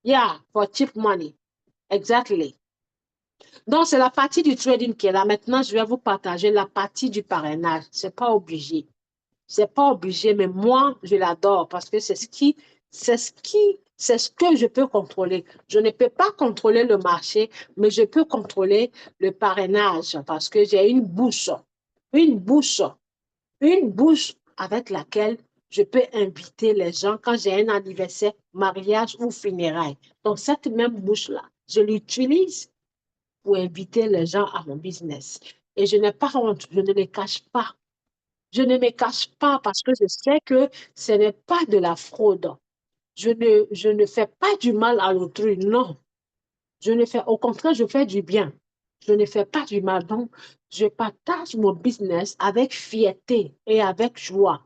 Yeah, for cheap money. Exactly. Donc, c'est la partie du trading qui est là. Maintenant, je vais vous partager la partie du parrainage. C'est pas obligé. C'est pas obligé, mais moi, je l'adore parce que c'est ce que je peux contrôler. Je ne peux pas contrôler le marché, mais je peux contrôler le parrainage parce que j'ai une bouche une bouche avec laquelle je peux inviter les gens quand j'ai un anniversaire, mariage ou funérailles. Donc, cette même bouche-là, je l'utilise pour inviter les gens à mon business. Et je n'ai pas honte, je ne les cache pas. Je ne me cache pas parce que je sais que ce n'est pas de la fraude. Je ne fais pas du mal à l'autrui, non. Au contraire, je fais du bien. Je ne fais pas du mal. Donc, je partage mon business avec fierté et avec joie.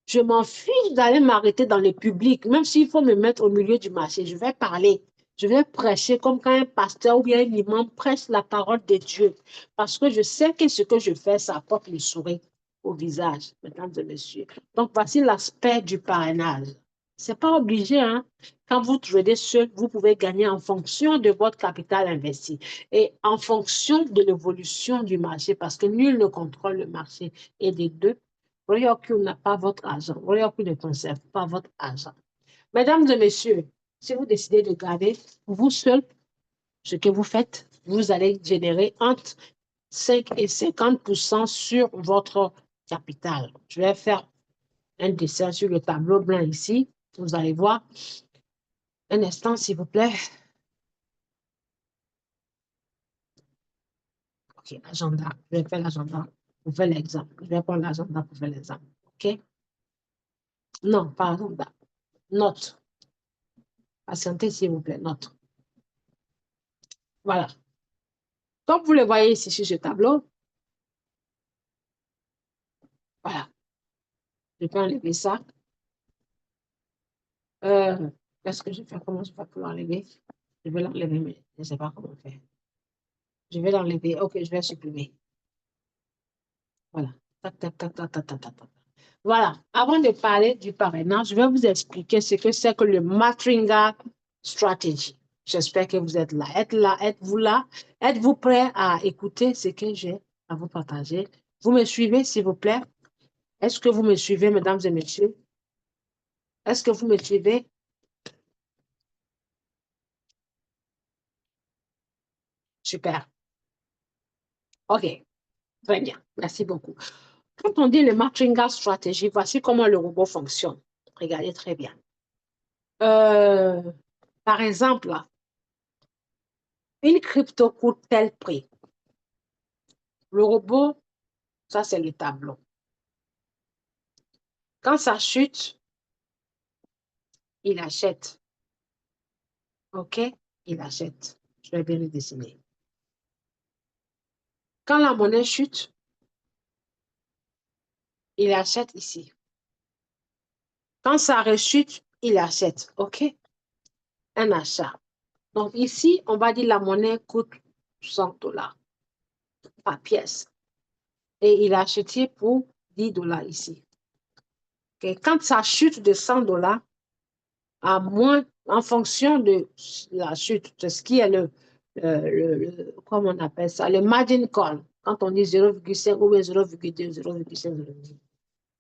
Je m'en fiche d'aller m'arrêter dans le public, même s'il faut me mettre au milieu du marché. Je vais parler. Je vais prêcher comme quand un pasteur ou bien un imam prêche la parole de Dieu. Parce que je sais que ce que je fais, ça apporte le sourire au visage, mesdames et messieurs. Donc, voici l'aspect du parrainage. C'est pas obligé, hein. Quand vous tradez seul, vous pouvez gagner en fonction de votre capital investi et en fonction de l'évolution du marché, parce que nul ne contrôle le marché. Et des deux, Royaume n'a pas votre argent. Royaume ne conserve pas votre argent. Mesdames et messieurs, si vous décidez de garder vous seul ce que vous faites, vous allez générer entre 5 et 50% sur votre capital. Je vais faire un dessin sur le tableau blanc ici. Vous allez voir. Un instant, s'il vous plaît. OK, l'agenda. Je vais faire l'agenda pour faire l'exemple. Je vais prendre l'agenda pour faire l'exemple. OK? Non, pas agenda. Note. Patientez, s'il vous plaît. Note. Voilà. Comme vous le voyez ici sur ce tableau, voilà. Je peux enlever ça. Qu'est-ce que je fais? Comment je fais pour l'enlever? Je vais l'enlever, mais je ne sais pas comment faire. Je vais l'enlever. OK, je vais supprimer. Voilà. Tac, tac, tac, tac, tac, tac, tac, tac. Voilà. Avant de parler du parrainage, je vais vous expliquer ce que c'est que le Matringa Strategy. J'espère que vous êtes là. Êtes-vous là? Êtes-vous prêt à écouter ce que j'ai à vous partager? Vous me suivez, s'il vous plaît? Est-ce que vous me suivez, mesdames et messieurs? Est-ce que vous me suivez? Super. OK. Très bien. Merci beaucoup. Quand on dit le Matringa Strategy, voici comment le robot fonctionne. Regardez très bien. Euh, Par exemple, une crypto coûte tel prix. Le robot, ça c'est le tableau. Quand ça chute, il achète. OK? Il achète. Je vais bien le dessiner. Quand la monnaie chute, il achète ici. Quand ça rechute, il achète. OK? Un achat. Donc ici, on va dire la monnaie coûte 100 $ par pièce. Et il a acheté pour 10 $ ici. Okay? Quand ça chute de 100 $, à moins, en fonction de la chute, de ce qui est comment on appelle ça, le margin call, quand on dit 0,5 ou 0,2, 0,5, 0,2.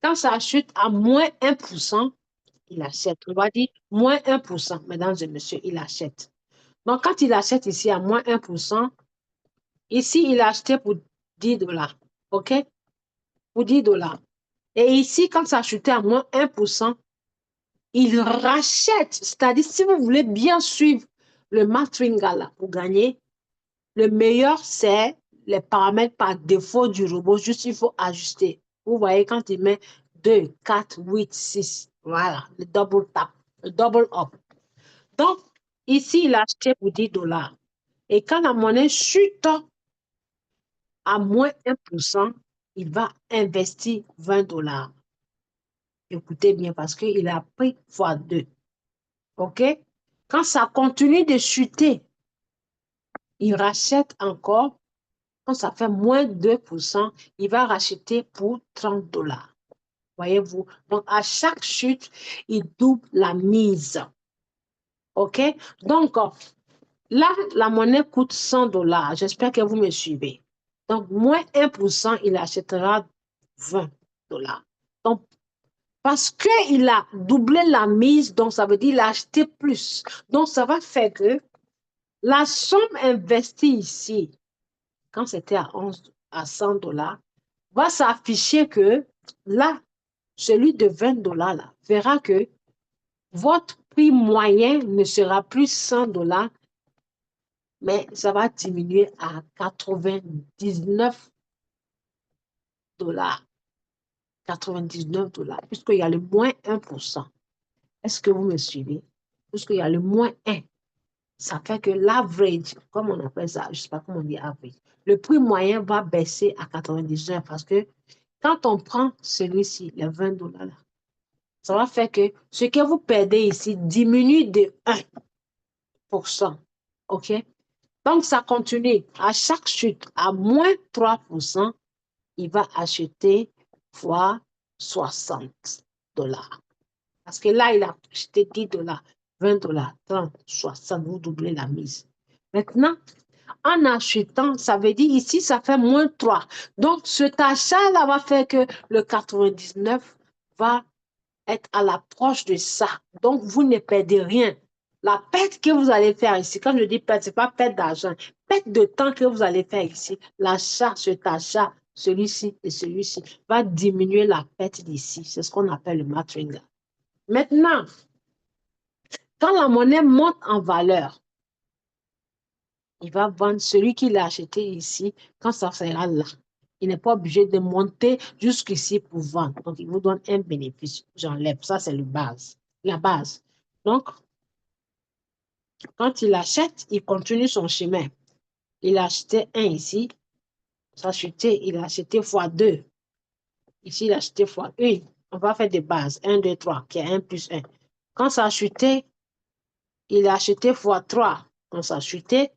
Quand ça chute à moins 1%, il achète. On va dire moins 1%, mesdames et messieurs, il achète. Donc, quand il achète ici à moins 1%, ici, il a acheté pour 10 $. OK? Pour 10 $. Et ici, quand ça a chuté à moins 1%, il rachète. C'est-à-dire, si vous voulez bien suivre le Matringa là, pour gagner, le meilleur, c'est les paramètres par défaut du robot. Juste, il faut ajuster. Vous voyez, quand il met 2, 4, 8, 6, voilà, le double tap, le double up. Donc, ici, il a acheté pour 10 $. Et quand la monnaie chute à moins 1%, il va investir 20 $. Écoutez bien, parce qu'il a pris fois 2. OK? Quand ça continue de chuter, il rachète encore. Quand ça fait moins 2%, il va racheter pour 30 $. Voyez-vous? Donc, à chaque chute, il double la mise. OK? Donc, là, la monnaie coûte 100 $. J'espère que vous me suivez. Donc, moins 1%, il achètera 20 $. Donc, parce qu'il a doublé la mise, donc ça veut dire qu'il a acheté plus. Donc, ça va faire que la somme investie ici, quand c'était à 100 $, va s'afficher que là, celui de 20 $ là, verra que votre prix moyen ne sera plus 100 $, mais ça va diminuer à 99 $. 99 $, puisqu'il y a le moins 1%. Est-ce que vous me suivez? Puisqu'il y a le moins 1, ça fait que l'average, comme on appelle ça, je ne sais pas comment on dit average, le prix moyen va baisser à 99 parce que quand on prend celui-ci, les 20 $ là, ça va faire que ce que vous perdez ici diminue de 1%. OK? Donc, ça continue. À chaque chute, à moins 3%, il va acheter fois 60 $. Parce que là, il a acheté 10 $, 20 $, 30, 60, vous doublez la mise. Maintenant, en achetant, ça veut dire ici, ça fait moins 3. Donc, cet achat-là va faire que le 99 va être à l'approche de ça. Donc, vous ne perdez rien. La perte que vous allez faire ici, quand je dis perte, ce n'est pas perte d'argent, perte de temps que vous allez faire ici, l'achat, cet achat, celui-ci et celui-ci, va diminuer la perte d'ici. C'est ce qu'on appelle le matringa. Maintenant, quand la monnaie monte en valeur, il va vendre celui qui l'a acheté ici quand ça sera là. Il n'est pas obligé de monter jusqu'ici pour vendre. Donc, il vous donne un bénéfice. J'enlève. Ça, c'est la base. Donc, quand il achète, il continue son chemin. Il a acheté un ici. Ça a chuté. Il a acheté fois 2. Ici, il a acheté fois 1. On va faire des bases. 1, 2, 3, qui est 1 plus 1. Quand ça a chuté, il a acheté fois 3. Quand ça a chuté,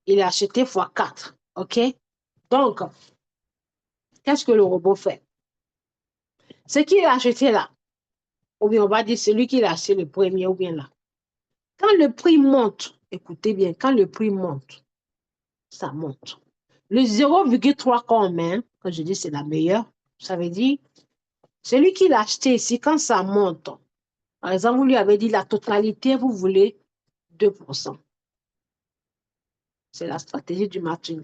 il a acheté fois 4. OK? Donc, qu'est-ce que le robot fait? Ce qu'il a acheté là, ou bien on va dire celui qui l'a acheté le premier, ou bien là. Quand le prix monte, écoutez bien, quand le prix monte, ça monte. Le 0,3 qu'on met, quand je dis c'est la meilleure, ça veut dire, celui qui l'a acheté ici, quand ça monte, par exemple, vous lui avez dit la totalité, vous voulez 2%. C'est la stratégie du matching.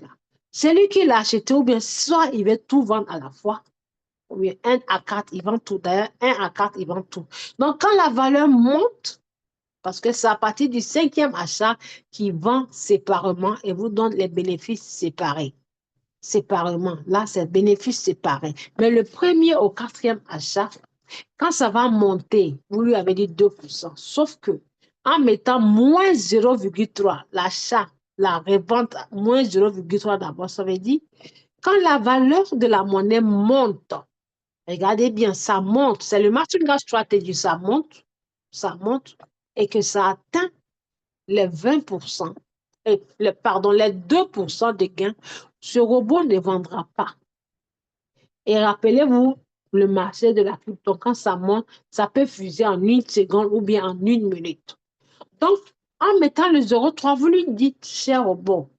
Celui qui l'a acheté, ou bien soit il veut tout vendre à la fois, ou bien 1 à 4, ils vendent tout. D'ailleurs, 1 à 4, ils vendent tout. Donc, quand la valeur monte, parce que c'est à partir du 5e achat qu'il vend séparément et vous donne les bénéfices séparés. séparément. Là, c'est bénéfice séparé. Mais le premier au quatrième achat, quand ça va monter, vous lui avez dit 2%. Sauf que en mettant moins 0,3, l'achat, la revente, moins 0,3 d'abord, ça veut dire quand la valeur de la monnaie monte, regardez bien, ça monte, c'est le martingale strategy, ça monte, et que ça atteint les 20%, pardon, les 2% de gains, ce robot ne vendra pas. Et rappelez-vous, le marché de la crypto, quand ça monte, ça peut fuser en une seconde ou bien en une minute. Donc, en mettant le 0,3, vous lui dites, cher robot,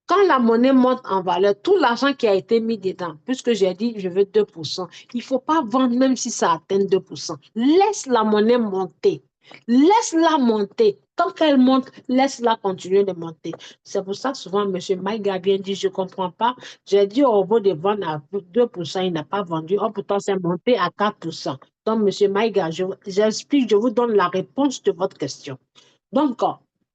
quand la monnaie monte en valeur, tout l'argent qui a été mis dedans, puisque j'ai dit je veux 2%, il ne faut pas vendre même si ça atteint 2%. Laisse la monnaie monter. Laisse-la monter. Tant qu'elle monte, laisse-la continuer de monter. C'est pour ça que souvent, M. Maïga vient dire, je ne comprends pas. J'ai dit au robot de vendre à 2%, il n'a pas vendu. Oh, pourtant, c'est monté à 4%. Donc, M. Maïga, j'explique, je vous donne la réponse de votre question. Donc,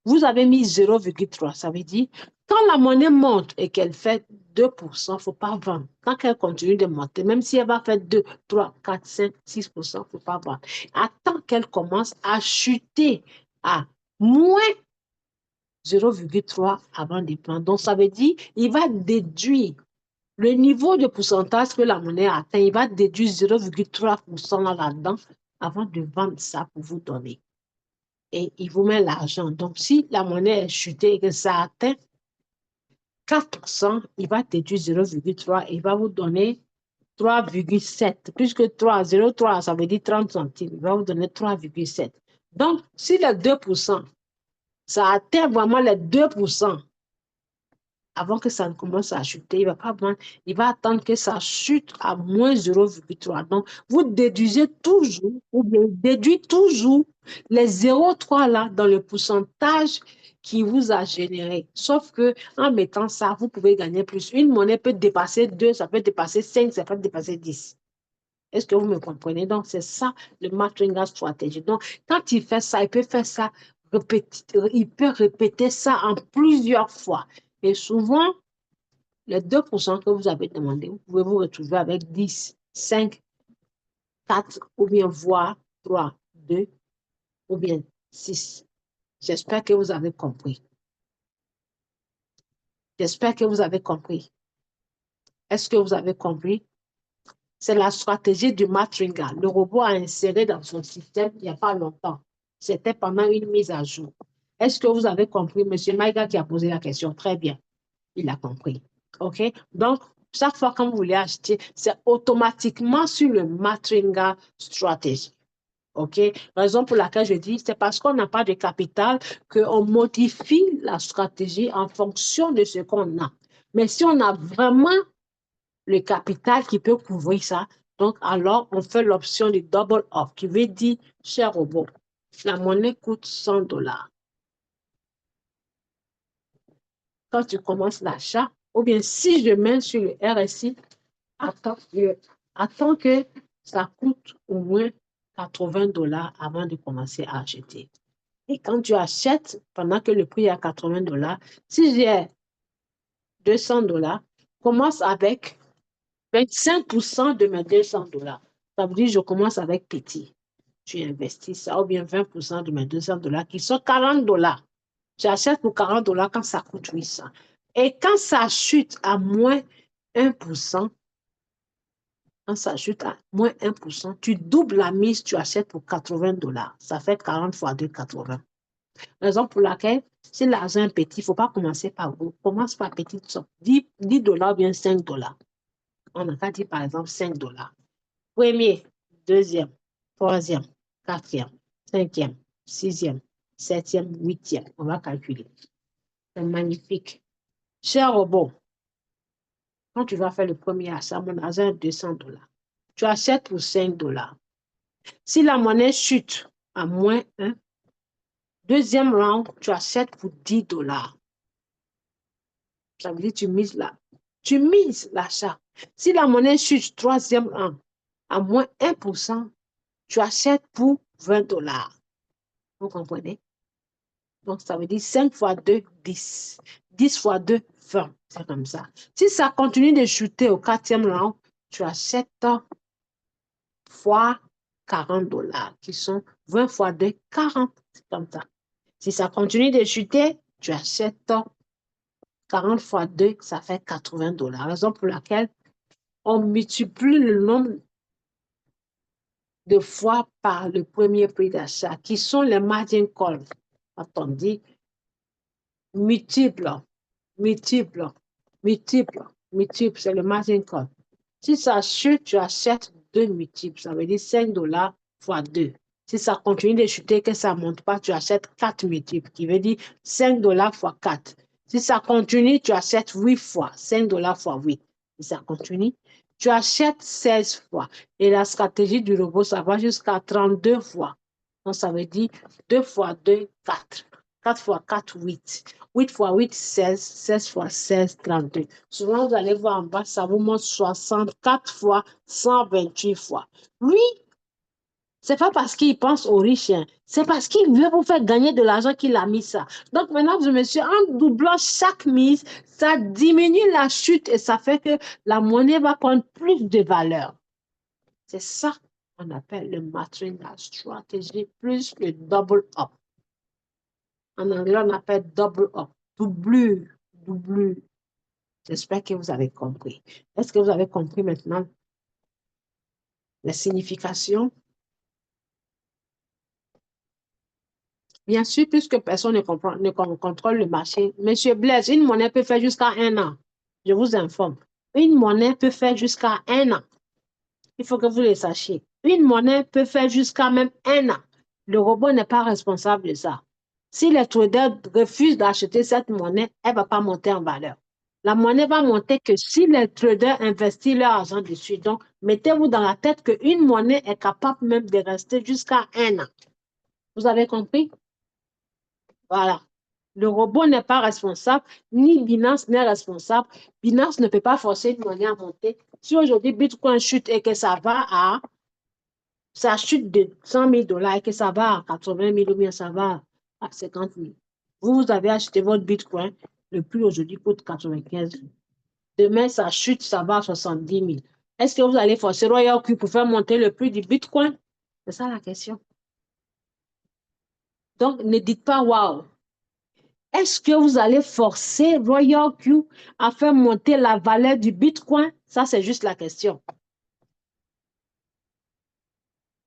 vous avez mis 0,3, ça veut dire quand la monnaie monte et qu'elle fait 2%, il ne faut pas vendre. Tant qu'elle continue de monter, même si elle va faire 2, 3, 4, 5, 6%, il ne faut pas vendre. Attends qu'elle commence à chuter à moins 0,3 avant de prendre. Donc, ça veut dire il va déduire le niveau de pourcentage que la monnaie atteint, il va déduire 0,3% là-dedans avant de vendre ça pour vous donner. Et il vous met l'argent. Donc, si la monnaie est chutée et que ça atteint 4%, il va déduire 0,3 et il va vous donner 3,7. Puisque 3, 0,3, ça veut dire 30 centimes. Il va vous donner 3,7. Donc, si les 2%, ça atteint vraiment les 2%, avant que ça ne commence à chuter, il ne va pas vendre, il va attendre que ça chute à moins 0,3. Donc, vous déduisez toujours, ou bien déduisez toujours les 0,3 là dans le pourcentage qui vous a généré. Sauf que en mettant ça, vous pouvez gagner plus. Une monnaie peut dépasser 2, ça peut dépasser 5, ça peut dépasser 10. Est-ce que vous me comprenez? Donc, c'est ça le Matringa stratégie. Donc, quand il fait ça, il peut faire ça, il peut répéter ça en plusieurs fois. Et souvent, les 2% que vous avez demandé, vous pouvez vous retrouver avec 10, 5, 4 ou bien voire 3, 2 ou bien 6. J'espère que vous avez compris. J'espère que vous avez compris. Est-ce que vous avez compris? C'est la stratégie du Matringa. Le robot a inséré dans son système il n'y a pas longtemps. C'était pendant une mise à jour. Est-ce que vous avez compris? Monsieur Maïga qui a posé la question. Très bien. Il a compris. OK? Donc, chaque fois que vous voulez acheter, c'est automatiquement sur le Matringa Strategy. OK? Raison pour laquelle je dis, c'est parce qu'on n'a pas de capital qu'on modifie la stratégie en fonction de ce qu'on a. Mais si on a vraiment le capital qui peut couvrir ça, donc alors on fait l'option du double off qui veut dire, cher robot, la monnaie coûte 100 $. Quand tu commences l'achat, ou bien si je mets sur le RSI, attends que ça coûte au moins 80 $ avant de commencer à acheter. Et quand tu achètes, pendant que le prix est à 80 $, si j'ai 200 $, commence avec 25% de mes 200 $. Ça veut dire que je commence avec petit. Tu investis ça, ou bien 20% de mes 200 $ qui sont 40 $. J'achète pour 40 $ quand ça coûte 800. Et quand ça chute à moins 1%, quand ça chute à moins 1%, tu doubles la mise, tu achètes pour 80 $. Ça fait 40 fois 2, 80. Raison pour laquelle, si l'argent est petit, il ne faut pas commencer par gros. Commence par petite somme. 10 $ ou bien 5 $. On a qu'à dire par exemple 5 $. Premier, deuxième, troisième, quatrième, cinquième, sixième, septième, huitième. On va calculer. C'est magnifique. Cher robot, quand tu vas faire le premier achat, mon argent est 200 $. Tu achètes pour 5 $. Si la monnaie chute à moins 1, deuxième round, tu achètes pour 10 $. Ça veut dire que tu mises là. Tu mises l'achat. Si la monnaie chute troisième round à moins 1%, tu achètes pour 20 $. Vous comprenez? Donc, ça veut dire 5 fois 2, 10. 10 fois 2, 20. C'est comme ça. Si ça continue de chuter au 4e rang, tu achètes fois $40, qui sont 20 fois 2, 40. C'est comme ça. Si ça continue de chuter, tu achètes 40 fois 2, ça fait $80. Raison pour laquelle on multiplie le nombre de fois par le premier prix d'achat, qui sont les margin calls. Attendez, multiple, multiple, multiple, multiple, c'est le margin call. Si ça chute, tu achètes 2 multiples, ça veut dire $5 fois 2. Si ça continue de chuter, que ça ne monte pas, tu achètes 4 multiples, qui veut dire $5 fois 4. Si ça continue, tu achètes 8 fois, $5 fois 8. Si ça continue, tu achètes 16 fois. Et la stratégie du robot, ça va jusqu'à 32 fois. Donc, ça veut dire 2 fois 2, 4. 4 fois 4, 8. 8 fois 8, 16. 16 fois 16, 32. Souvent, vous allez voir en bas, ça vous montre 64 fois, 128 fois. Lui, c'est pas parce qu'il pense aux riches, hein. C'est parce qu'il veut vous faire gagner de l'argent qu'il a mis ça. Donc maintenant, je me suis en doublant chaque mise, ça diminue la chute et ça fait que la monnaie va prendre plus de valeur. C'est ça qu'on appelle le matching strategy plus le double up. En anglais, on appelle double up. Double, double. J'espère que vous avez compris. Est-ce que vous avez compris maintenant la signification? Bien sûr, puisque personne ne contrôle le marché. Monsieur Blaise, une monnaie peut faire jusqu'à 1 an. Je vous informe. Une monnaie peut faire jusqu'à 1 an. Il faut que vous le sachiez. Une monnaie peut faire jusqu'à même 1 an. Le robot n'est pas responsable de ça. Si les traders refusent d'acheter cette monnaie, elle ne va pas monter en valeur. La monnaie va monter que si les traders investissent leur argent dessus. Donc, mettez-vous dans la tête qu'une monnaie est capable même de rester jusqu'à 1 an. Vous avez compris? Voilà. Le robot n'est pas responsable, ni Binance n'est responsable. Binance ne peut pas forcer une monnaie à monter. Si aujourd'hui Bitcoin chute et que ça chute de $100,000 et que ça va à 80,000 ou bien ça va à 50,000. Vous avez acheté votre Bitcoin, le prix aujourd'hui coûte 95,000. Demain, ça chute, ça va à 70,000. Est-ce que vous allez forcer Royal Q pour faire monter le prix du Bitcoin? C'est ça la question. Donc, ne dites pas waouh. Est-ce que vous allez forcer Royal Q à faire monter la valeur du Bitcoin? Ça, c'est juste la question.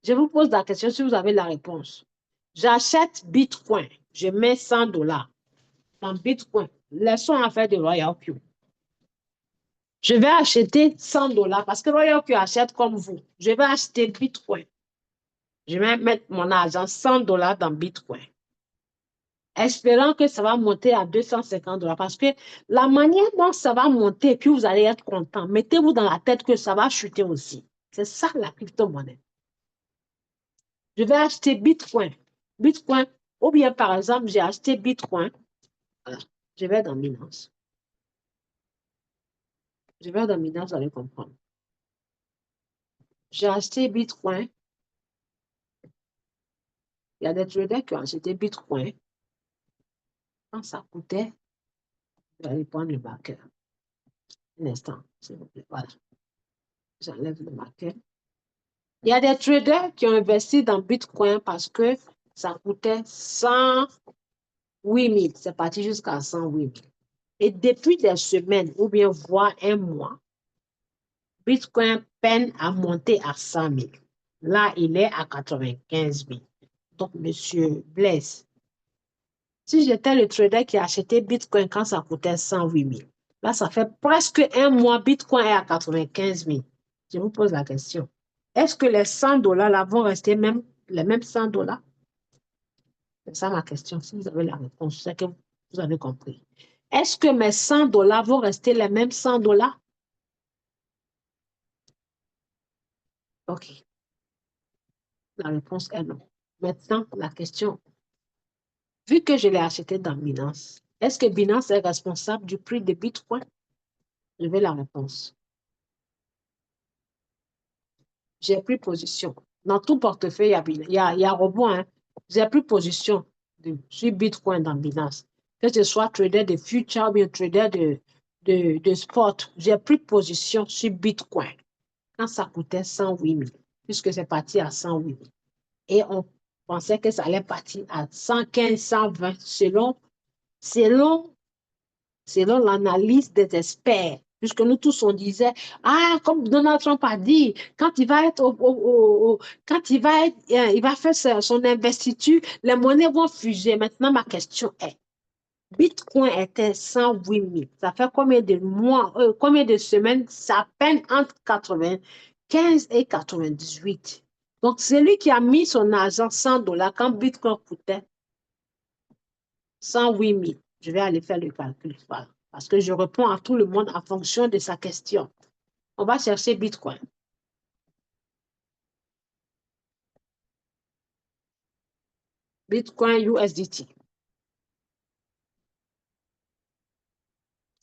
Je vous pose la question si vous avez la réponse. J'achète Bitcoin. Je mets $100 dans Bitcoin. Laissons affaire de Royal Q. Je vais acheter $100 parce que Royal Q achète comme vous. Je vais acheter Bitcoin. Je vais mettre mon argent $100 dans Bitcoin, espérant que ça va monter à $250 parce que la manière dont ça va monter, puis vous allez être content, mettez-vous dans la tête que ça va chuter aussi. C'est ça la crypto-monnaie. Je vais acheter Bitcoin. Bitcoin, ou bien par exemple, j'ai acheté Bitcoin. Voilà. Je vais dans Binance. Je vais dans Binance, vous allez comprendre. J'ai acheté Bitcoin. Il y a des traders qui ont acheté Bitcoin. Quand ça coûtait, je vais aller prendre le marqueur. Un instant, s'il vous plaît. Voilà. J'enlève le marqueur. Il y a des traders qui ont investi dans Bitcoin parce que ça coûtait 108 000. C'est parti jusqu'à 108 000. Et depuis des semaines ou bien voire un mois, Bitcoin peine à monter à 100 000. Là, il est à 95 000. Donc, monsieur Blaise, si j'étais le trader qui a acheté Bitcoin quand ça coûtait 108 000, là, ça fait presque un mois, Bitcoin est à 95 000. Je vous pose la question. Est-ce que les $100 là vont rester même, les mêmes $100? C'est ça ma question. Si vous avez la réponse, c'est que vous avez compris. Est-ce que mes $100 vont rester les mêmes $100? OK. La réponse est non. Maintenant, la question, vu que je l'ai acheté dans Binance, est-ce que Binance est responsable du prix de Bitcoin? Je veux la réponse. J'ai pris position. Dans tout portefeuille, il y a robot, hein. J'ai pris position sur Bitcoin dans Binance. que ce soit trader de future ou bien trader de spot, j'ai pris position sur Bitcoin quand ça coûtait 108 000, puisque c'est parti à 108 000. Et on pensait que ça allait partir à 115, 120, selon l'analyse des experts. Puisque nous tous, on disait, ah, comme Donald Trump a dit, quand il va être quand il va faire son investiture, les monnaies vont fuser. Maintenant, ma question est, Bitcoin était 108 000. Ça fait combien de mois, combien de semaines? Ça peine entre 95 et 98. Donc, c'est lui qui a mis son argent 100 dollars quand Bitcoin coûtait 108 000. Je vais aller faire le calcul. Voilà. Parce que je réponds à tout le monde en fonction de sa question. On va chercher Bitcoin. Bitcoin USDT.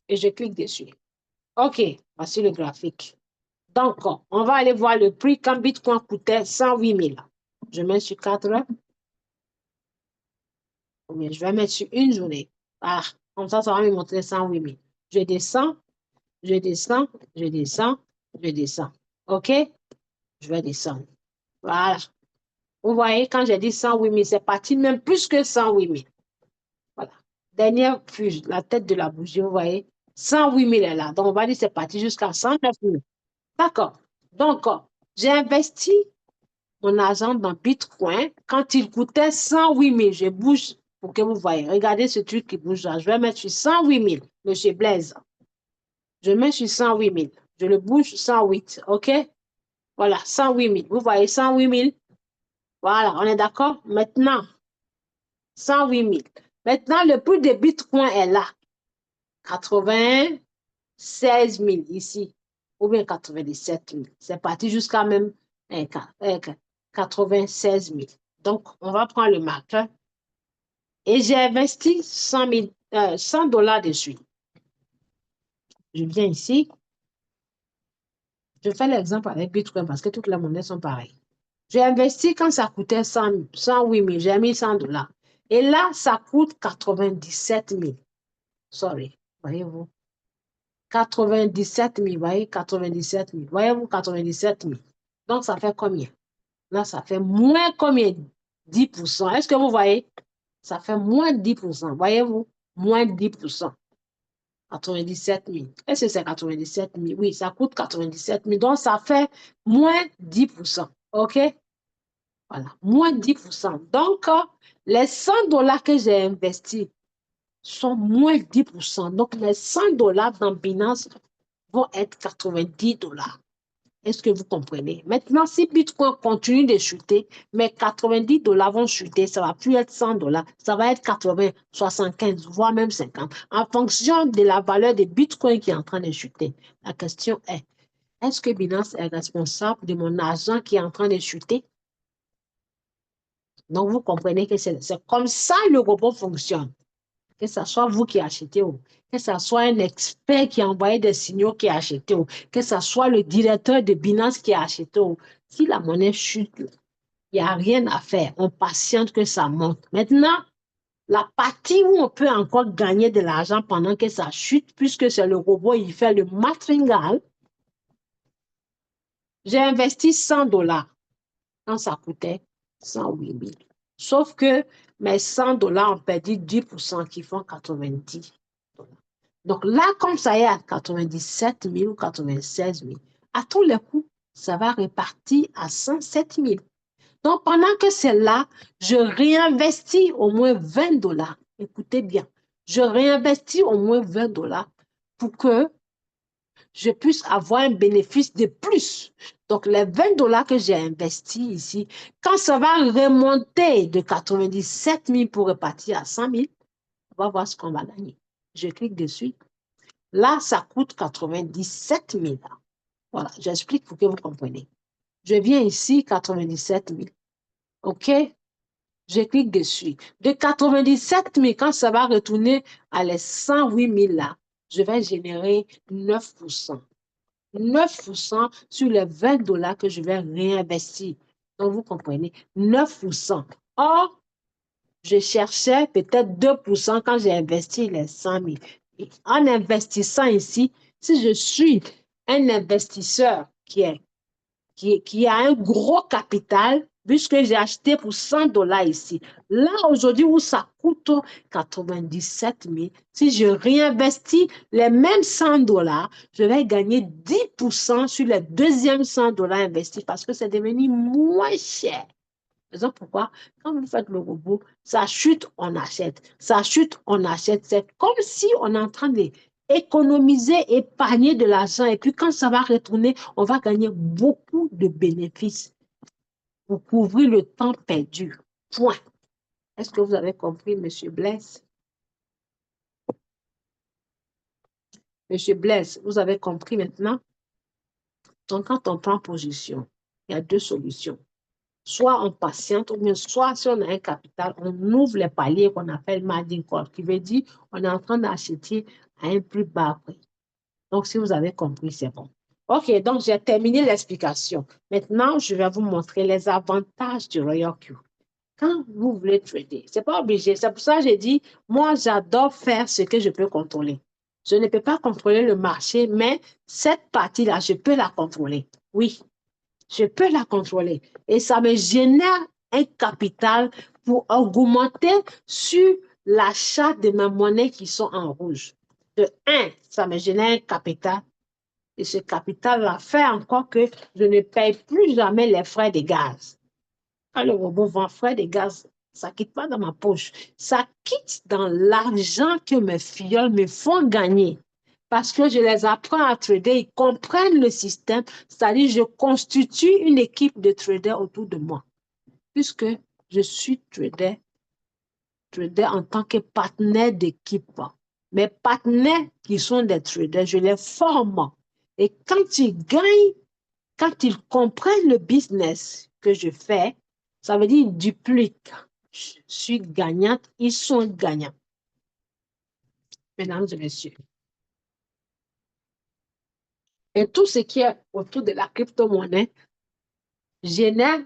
Et je clique dessus. OK, voici le graphique. Donc, on va aller voir le prix quand Bitcoin coûtait 108 000. Je mets sur 4 heures. Je vais mettre sur une journée. Ah, comme ça va me montrer 108 000. Je descends, je descends, je descends, je descends. OK? Je vais descendre. Voilà. Vous voyez, quand j'ai dit 108 000, c'est parti même plus que 108 000. Voilà. Dernière fuge, la tête de la bougie, vous voyez, 108 000 est là. Donc, on va dire c'est parti jusqu'à 109 000. D'accord. Donc, j'ai investi mon argent dans Bitcoin quand il coûtait 108 000. Je bouge pour que vous voyez. Regardez ce truc qui bouge là. Je vais mettre sur 108 000, Monsieur Blaise. Je mets sur 108 000. Je le bouge 108. OK? Voilà, 108 000. Vous voyez 108 000? Voilà, on est d'accord? Maintenant, 108 000. Maintenant, le prix de Bitcoin est là. 96 000 ici, ou bien 97 000. C'est parti jusqu'à même 96 000. Donc, on va prendre le marqueur et j'ai investi 100 dollars dessus. Je viens ici. Je fais l'exemple avec Bitcoin parce que toutes les monnaies sont pareilles. J'ai investi quand ça coûtait 108 000. J'ai mis 100 dollars. Et là, ça coûte 97 000. Sorry, voyez-vous. 97 000, voyez, 97 000. Voyez-vous, 97 000. Donc, ça fait combien? Là, ça fait moins combien? 10%. Est-ce que vous voyez? Ça fait moins 10%. Voyez-vous? Moins 10%. 97 000. Est-ce que c'est 97 000? Oui, ça coûte 97 000. Donc, ça fait moins 10%. OK? Voilà, moins 10%. Donc, les 100 dollars que j'ai investis sont moins 10%. Donc, les 100 dollars dans Binance vont être 90 dollars. Est-ce que vous comprenez? Maintenant, si Bitcoin continue de chuter, mais 90 dollars vont chuter, ça ne va plus être 100 dollars, ça va être 80, 75, voire même 50, en fonction de la valeur de Bitcoin qui est en train de chuter. La question est-ce que Binance est responsable de mon argent qui est en train de chuter? Donc, vous comprenez que c'est comme ça le robot fonctionne. Que ce soit vous qui achetez, que ce soit un expert qui a envoyé des signaux qui a acheté, que ce soit le directeur de Binance qui a acheté. Si la monnaie chute, il n'y a rien à faire. On patiente que ça monte. Maintenant, la partie où on peut encore gagner de l'argent pendant que ça chute, puisque c'est le robot, il fait le matringal. J'ai investi 100 dollars quand ça coûtait 108 000. Sauf que mes 100 dollars ont perdu 10% qui font 90 dollars. Donc là, comme ça est à 97 000 ou 96 000, à tous les coups, ça va repartir à 107 000. Donc pendant que c'est là, je réinvestis au moins 20 dollars. Écoutez bien, je réinvestis au moins 20 dollars pour que je puisse avoir un bénéfice de plus. Donc, les 20 dollars que j'ai investis ici, quand ça va remonter de 97 000 pour repartir à 100 000, on va voir ce qu'on va gagner. Je clique dessus. Là, ça coûte 97 000. Voilà, j'explique pour que vous compreniez. Je viens ici, 97 000. OK? Je clique dessus. De 97 000, quand ça va retourner à les 108 000 là, je vais générer 9%. 9% sur les 20 dollars que je vais réinvestir. Donc, vous comprenez, 9%. Or, je cherchais peut-être 2% quand j'ai investi les 100 000. Et en investissant ici, si je suis un investisseur qui a un gros capital, puisque j'ai acheté pour 100 dollars ici. Là, aujourd'hui, où ça coûte 97 000, si je réinvestis les mêmes 100 dollars, je vais gagner 10% sur les deuxièmes 100 dollars investis parce que c'est devenu moins cher. C'est pourquoi, quand vous faites le robot, ça chute, on achète. Ça chute, on achète. C'est comme si on est en train d'économiser, épargner de l'argent. Et puis, quand ça va retourner, on va gagner beaucoup de bénéfices pour couvrir le temps perdu. Point. Est-ce que vous avez compris, M. Blaise? M. Blaise, vous avez compris maintenant? Donc, quand on prend position, il y a deux solutions. Soit on patiente, ou bien soit si on a un capital, on ouvre les paliers qu'on appelle margin call, qui veut dire on est en train d'acheter à un plus bas prix. Donc, si vous avez compris, c'est bon. OK, donc j'ai terminé l'explication. Maintenant, je vais vous montrer les avantages du Royal Q. Quand vous voulez trader, ce n'est pas obligé. C'est pour ça que j'ai dit, moi, j'adore faire ce que je peux contrôler. Je ne peux pas contrôler le marché, mais cette partie-là, je peux la contrôler. Oui, je peux la contrôler. Et ça me génère un capital pour augmenter sur l'achat de mes monnaies qui sont en rouge. De un, ça me génère un capital. Et ce capital-là fait encore que je ne paye plus jamais les frais de gaz. Quand le robot vend frais de gaz, ça ne quitte pas dans ma poche. Ça quitte dans l'argent que mes filles me font gagner. Parce que je les apprends à trader, ils comprennent le système, c'est-à-dire je constitue une équipe de traders autour de moi. Puisque je suis trader en tant que partenaire d'équipe. Mes partenaires qui sont des traders, je les forme. Et quand ils gagnent, quand ils comprennent le business que je fais, ça veut dire qu'ils dupliquent. Je suis gagnante, ils sont gagnants. Mesdames et messieurs. Et tout ce qui est autour de la crypto-monnaie génère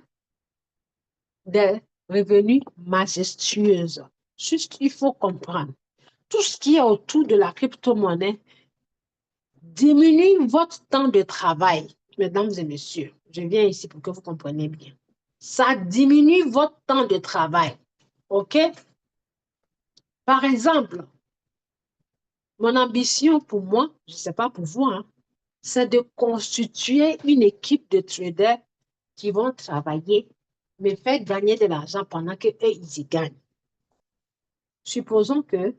des revenus majestueux. Juste, il faut comprendre. Tout ce qui est autour de la crypto-monnaie diminue votre temps de travail. Mesdames et messieurs, je viens ici pour que vous compreniez bien. Ça diminue votre temps de travail. OK? Par exemple, mon ambition pour moi, je ne sais pas pour vous, hein, c'est de constituer une équipe de traders qui vont travailler, me faire gagner de l'argent pendant qu'eux, ils y gagnent. Supposons que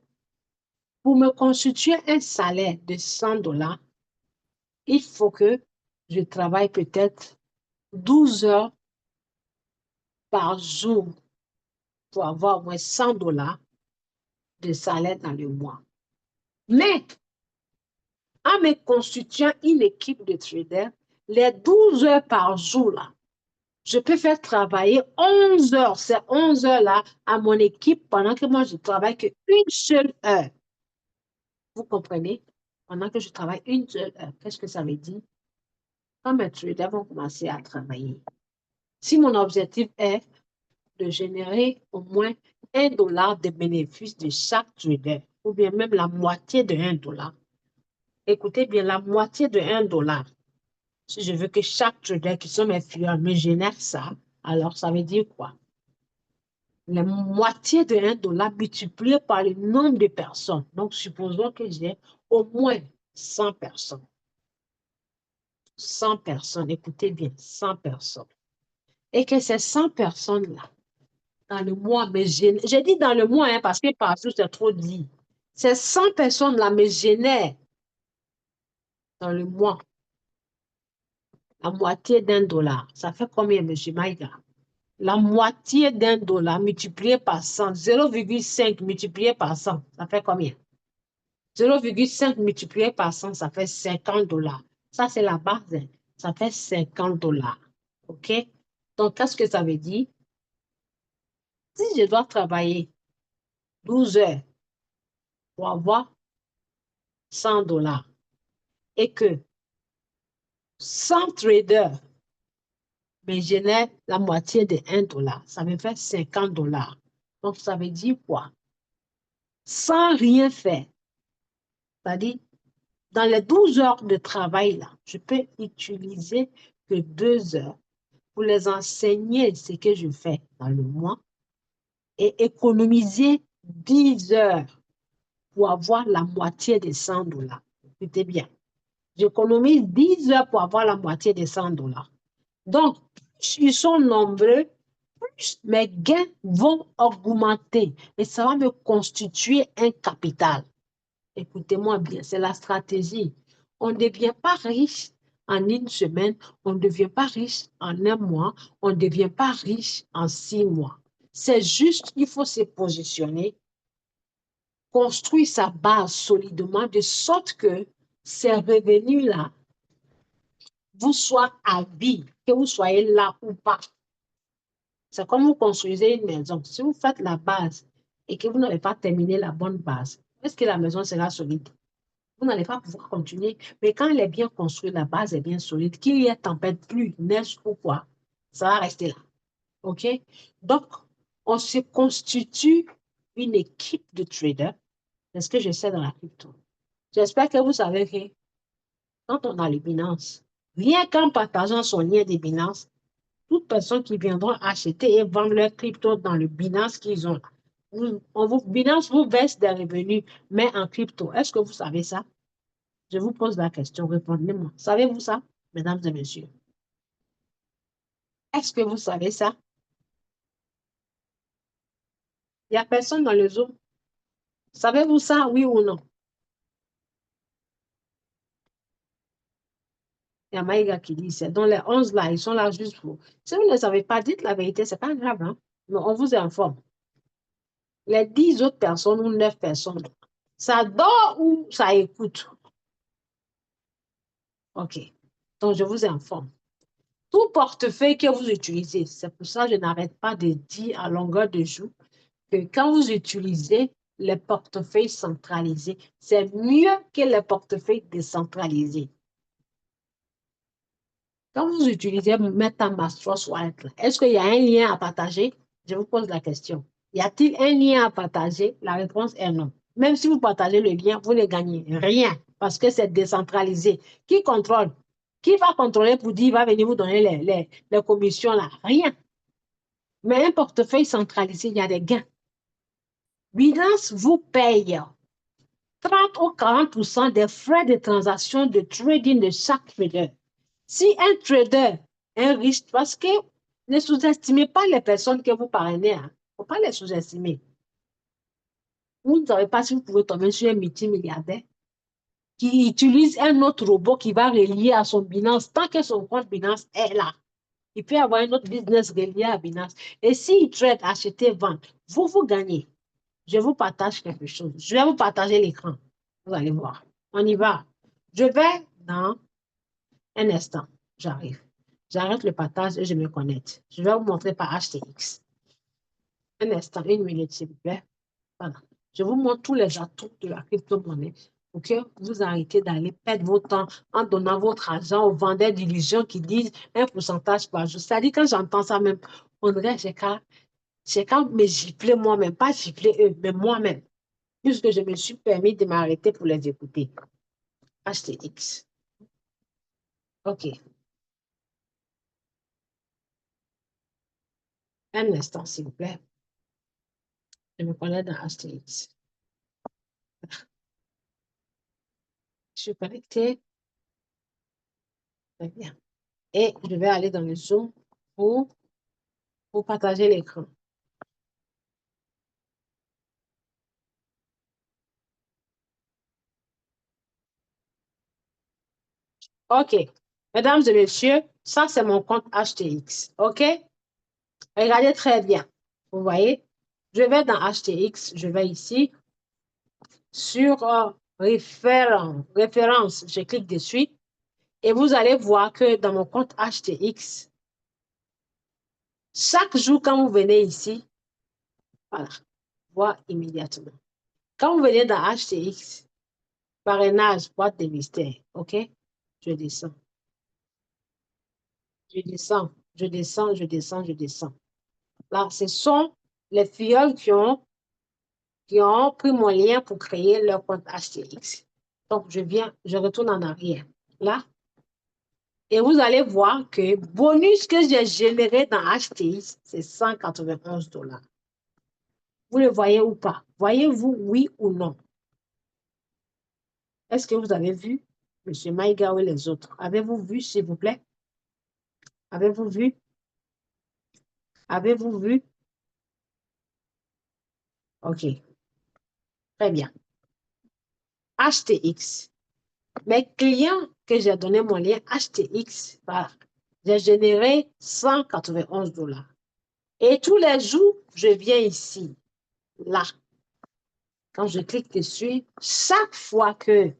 pour me constituer un salaire de 100 dollars, il faut que je travaille peut-être 12 heures par jour pour avoir au moins 100 dollars de salaire dans le mois. Mais en me constituant une équipe de traders, les 12 heures par jour, là, je peux faire travailler 11 heures, ces 11 heures-là, à mon équipe pendant que moi, je travaille qu'une seule heure. Vous comprenez? Pendant que je travaille une seule heure, qu'est-ce que ça veut dire? Quand mes traders vont commencer à travailler, si mon objectif est de générer au moins 1 dollar de bénéfice de chaque trader, ou bien même la moitié de 1 dollar, écoutez bien, la moitié de 1 dollar, si je veux que chaque trader qui sont mes clients me génère ça, alors ça veut dire quoi? La moitié de 1 dollar multiplié par le nombre de personnes. Donc, supposons que j'ai au moins 100 personnes. 100 personnes, écoutez bien, 100 personnes. Et que ces 100 personnes-là, dans le mois, me génèrent. J'ai dit dans le mois, hein, parce que partout, c'est trop dit. Ces 100 personnes-là me génèrent dans le mois la moitié d'un dollar. Ça fait combien, M. Maïga? La moitié d'un dollar multiplié par 100, 0,5 multiplié par 100, ça fait combien? 0,5 multiplié par 100, ça fait 50 dollars. Ça, c'est la base. Hein. Ça fait 50 dollars. OK? Donc, qu'est-ce que ça veut dire? Si je dois travailler 12 heures pour avoir 100 dollars et que 100 traders me génèrent la moitié de 1 dollar, ça me fait 50 dollars. Donc, ça veut dire quoi? Sans rien faire. C'est-à-dire, dans les 12 heures de travail, là, je peux utiliser que 2 heures pour les enseigner ce que je fais dans le mois et économiser 10 heures pour avoir la moitié des 100 dollars. Écoutez bien. J'économise 10 heures pour avoir la moitié des 100 dollars. Donc, plus ils sont nombreux, plus mes gains vont augmenter et ça va me constituer un capital. Écoutez-moi bien, c'est la stratégie. On ne devient pas riche en une semaine, on ne devient pas riche en un mois, on ne devient pas riche en 6 mois. C'est juste qu'il faut se positionner, construire sa base solidement de sorte que ces revenus-là vous soient à vie, que vous soyez là ou pas. C'est comme vous construisez une maison. Si vous faites la base et que vous n'avez pas terminé la bonne base, est-ce que la maison sera solide? Vous n'allez pas pouvoir continuer. Mais quand elle est bien construite, la base est bien solide, qu'il y ait tempête, pluie, neige ou quoi, ça va rester là. OK? Donc, on se constitue une équipe de traders. C'est ce que je sais dans la crypto. J'espère que vous savez que quand on a le Binance, rien qu'en partageant son lien de Binance, toute personne qui viendra acheter et vendre leur crypto dans le Binance qu'ils ont, Binance vous verse des revenus, mais en crypto. Est-ce que vous savez ça? Je vous pose la question, répondez-moi. Savez-vous ça, mesdames et messieurs? Est-ce que vous savez ça? Il n'y a personne dans le Zoom. Savez-vous ça, oui ou non? Il y a Maïga qui dit, c'est dans les 11 là, ils sont là juste pour. Si vous ne savez pas, dites la vérité, ce n'est pas grave, hein? Mais on vous informe. Les 10 autres personnes ou 9 personnes, ça dort ou ça écoute? OK. Donc, je vous informe. Tout portefeuille que vous utilisez, c'est pour ça que je n'arrête pas de dire à longueur de jour que quand vous utilisez les portefeuilles centralisés, c'est mieux que les portefeuilles décentralisés. Quand vous utilisez MetaMask Trust Wallet, est-ce qu'il y a un lien à partager? Je vous pose la question. Y a-t-il un lien à partager? La réponse est non. Même si vous partagez le lien, vous ne gagnez rien parce que c'est décentralisé. Qui contrôle? Qui va contrôler pour dire, il va venir vous donner les commissions là? Rien. Mais un portefeuille centralisé, il y a des gains. Binance vous paye 30 ou 40% des frais de transaction de trading de chaque trader. Si un trader est riche, parce que ne sous-estimez pas les personnes que vous parrainez, hein. Il ne faut pas les sous-estimer. Vous ne savez pas si vous pouvez tomber sur un multimilliardaire qui utilise un autre robot qui va relier à son Binance. Tant que son compte Binance est là, il peut avoir un autre business relié à Binance. Et s'il trade, acheter, vendre, vous gagnez. Je vous partage quelque chose. Je vais vous partager l'écran. Vous allez voir. On y va. Je vais dans un instant. J'arrive. J'arrête le partage et je me connecte. Je vais vous montrer par HTX. Un instant, 1 minute, s'il vous plaît. Voilà. Je vous montre tous les atouts de la crypto-monnaie pour que vous arrêtez d'aller perdre votre temps en donnant votre argent aux vendeurs d'illusions qui disent un pourcentage par jour. C'est-à-dire, quand j'entends ça même, on dirait que j'ai qu'à me gifler moi-même, pas gifler eux, mais moi-même, puisque je me suis permis de m'arrêter pour les écouter. HTX. OK. Un instant, s'il vous plaît. Je me connais dans HTX. Je suis connectée. Très bien. Et je vais aller dans le Zoom pour partager l'écran. OK. Mesdames et messieurs, ça, c'est mon compte HTX. OK? Regardez très bien. Vous voyez? Je vais dans HTX. Je vais ici sur référence. Je clique dessus. Et vous allez voir que dans mon compte HTX, chaque jour, quand vous venez ici, voilà, voir immédiatement. Quand vous venez dans HTX, parrainage, boîte de mystère, OK? Je descends. Je descends, je descends, je descends, je descends. Là, ce sont les filles qui ont pris mon lien pour créer leur compte HTX. Donc, je retourne en arrière. Là. Et vous allez voir que bonus que j'ai généré dans HTX, c'est 191 $. Vous le voyez ou pas? Voyez-vous, oui ou non? Est-ce que vous avez vu, M. Maïga ou les autres? Avez-vous vu, s'il vous plaît? Avez-vous vu? Avez-vous vu? OK. Très bien. HTX. Mes clients que j'ai donné mon lien HTX, voilà. J'ai généré 191 $. Et tous les jours, je viens ici, là. Quand je clique dessus, chaque fois que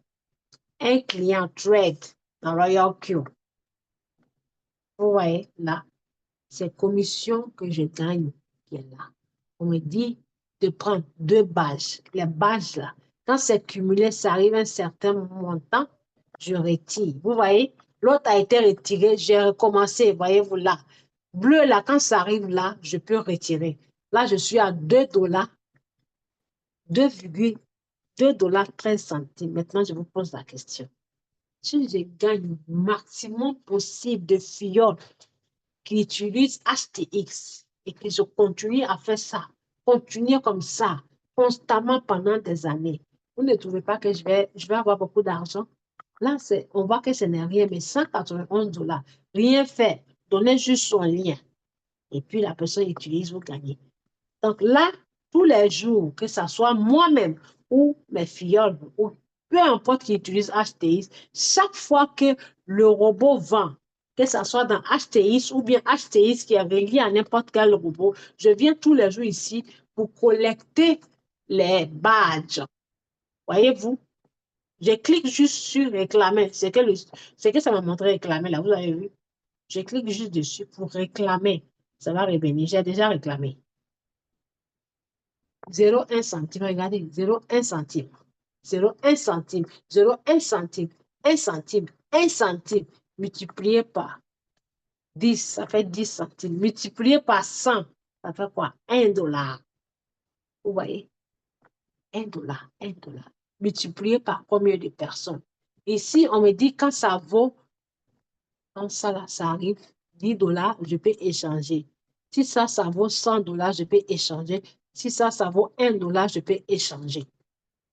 un client trade dans Royal Q, vous voyez là, c'est commission que je gagne qui est là. On me dit de prendre 2 badges. Les badges là, quand c'est cumulé, ça arrive à un certain montant, je retire. Vous voyez, l'autre a été retiré, j'ai recommencé, voyez-vous là. Bleu là, quand ça arrive là, je peux retirer. Là, je suis à 2 $, 2,13 $. Maintenant, je vous pose la question. Si je gagne le maximum possible de filles qui utilisent HTX et que je continue à faire ça, continuer comme ça, constamment pendant des années, vous ne trouvez pas que je vais avoir beaucoup d'argent? Là, on voit que ce n'est rien, mais 191 $, rien fait, donnez juste son lien. Et puis la personne utilise, vous gagnez. Donc là, tous les jours, que ce soit moi-même ou mes filles, ou peu importe qui utilise HTX, chaque fois que le robot vend, que ce soit dans HTX ou bien HTX qui est relié à n'importe quel robot, je viens tous les jours ici pour collecter les badges. Voyez-vous? Je clique juste sur réclamer. C'est que ça m'a montré réclamer là, vous avez vu? Je clique juste dessus pour réclamer. Ça va revenir. J'ai déjà réclamé. 0,1 centime, regardez, 0,1 centime, 0,1 centime, 0,1 centime, 1 centime, 1 centime, multiplié par 10, ça fait 10 centimes, multiplié par 100, ça fait quoi? 1 $. Vous voyez? 1 $, 1 $. Multiplié par combien de personnes? Ici, on me dit quand ça vaut, quand ça, là, ça arrive, 10 $, je peux échanger. Si ça vaut 100 $, je peux échanger. Si ça vaut 1 $, je peux échanger.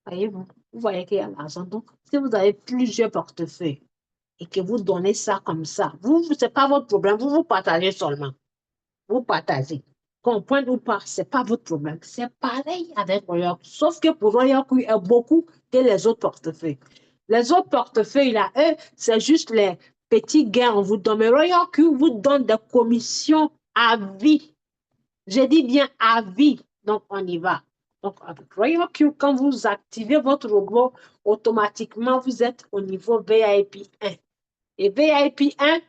Voyez-vous, vous voyez qu'il y a l'argent. Donc, si vous avez plusieurs portefeuilles et que vous donnez ça comme ça, ce n'est pas votre problème, vous partagez seulement. Vous partagez. Comprendre ou pas, ce n'est pas votre problème. C'est pareil avec Royal Q. Sauf que pour Royal Q, il y a beaucoup que les autres portefeuilles. Les autres portefeuilles, là, eux, c'est juste les petits gains on vous donne. Mais Royal Q vous donne des commissions à vie. Je dis bien à vie. Donc, on y va. Donc, avec Royal Q, quand vous activez votre robot, automatiquement, vous êtes au niveau VIP 1. Et VIP 1,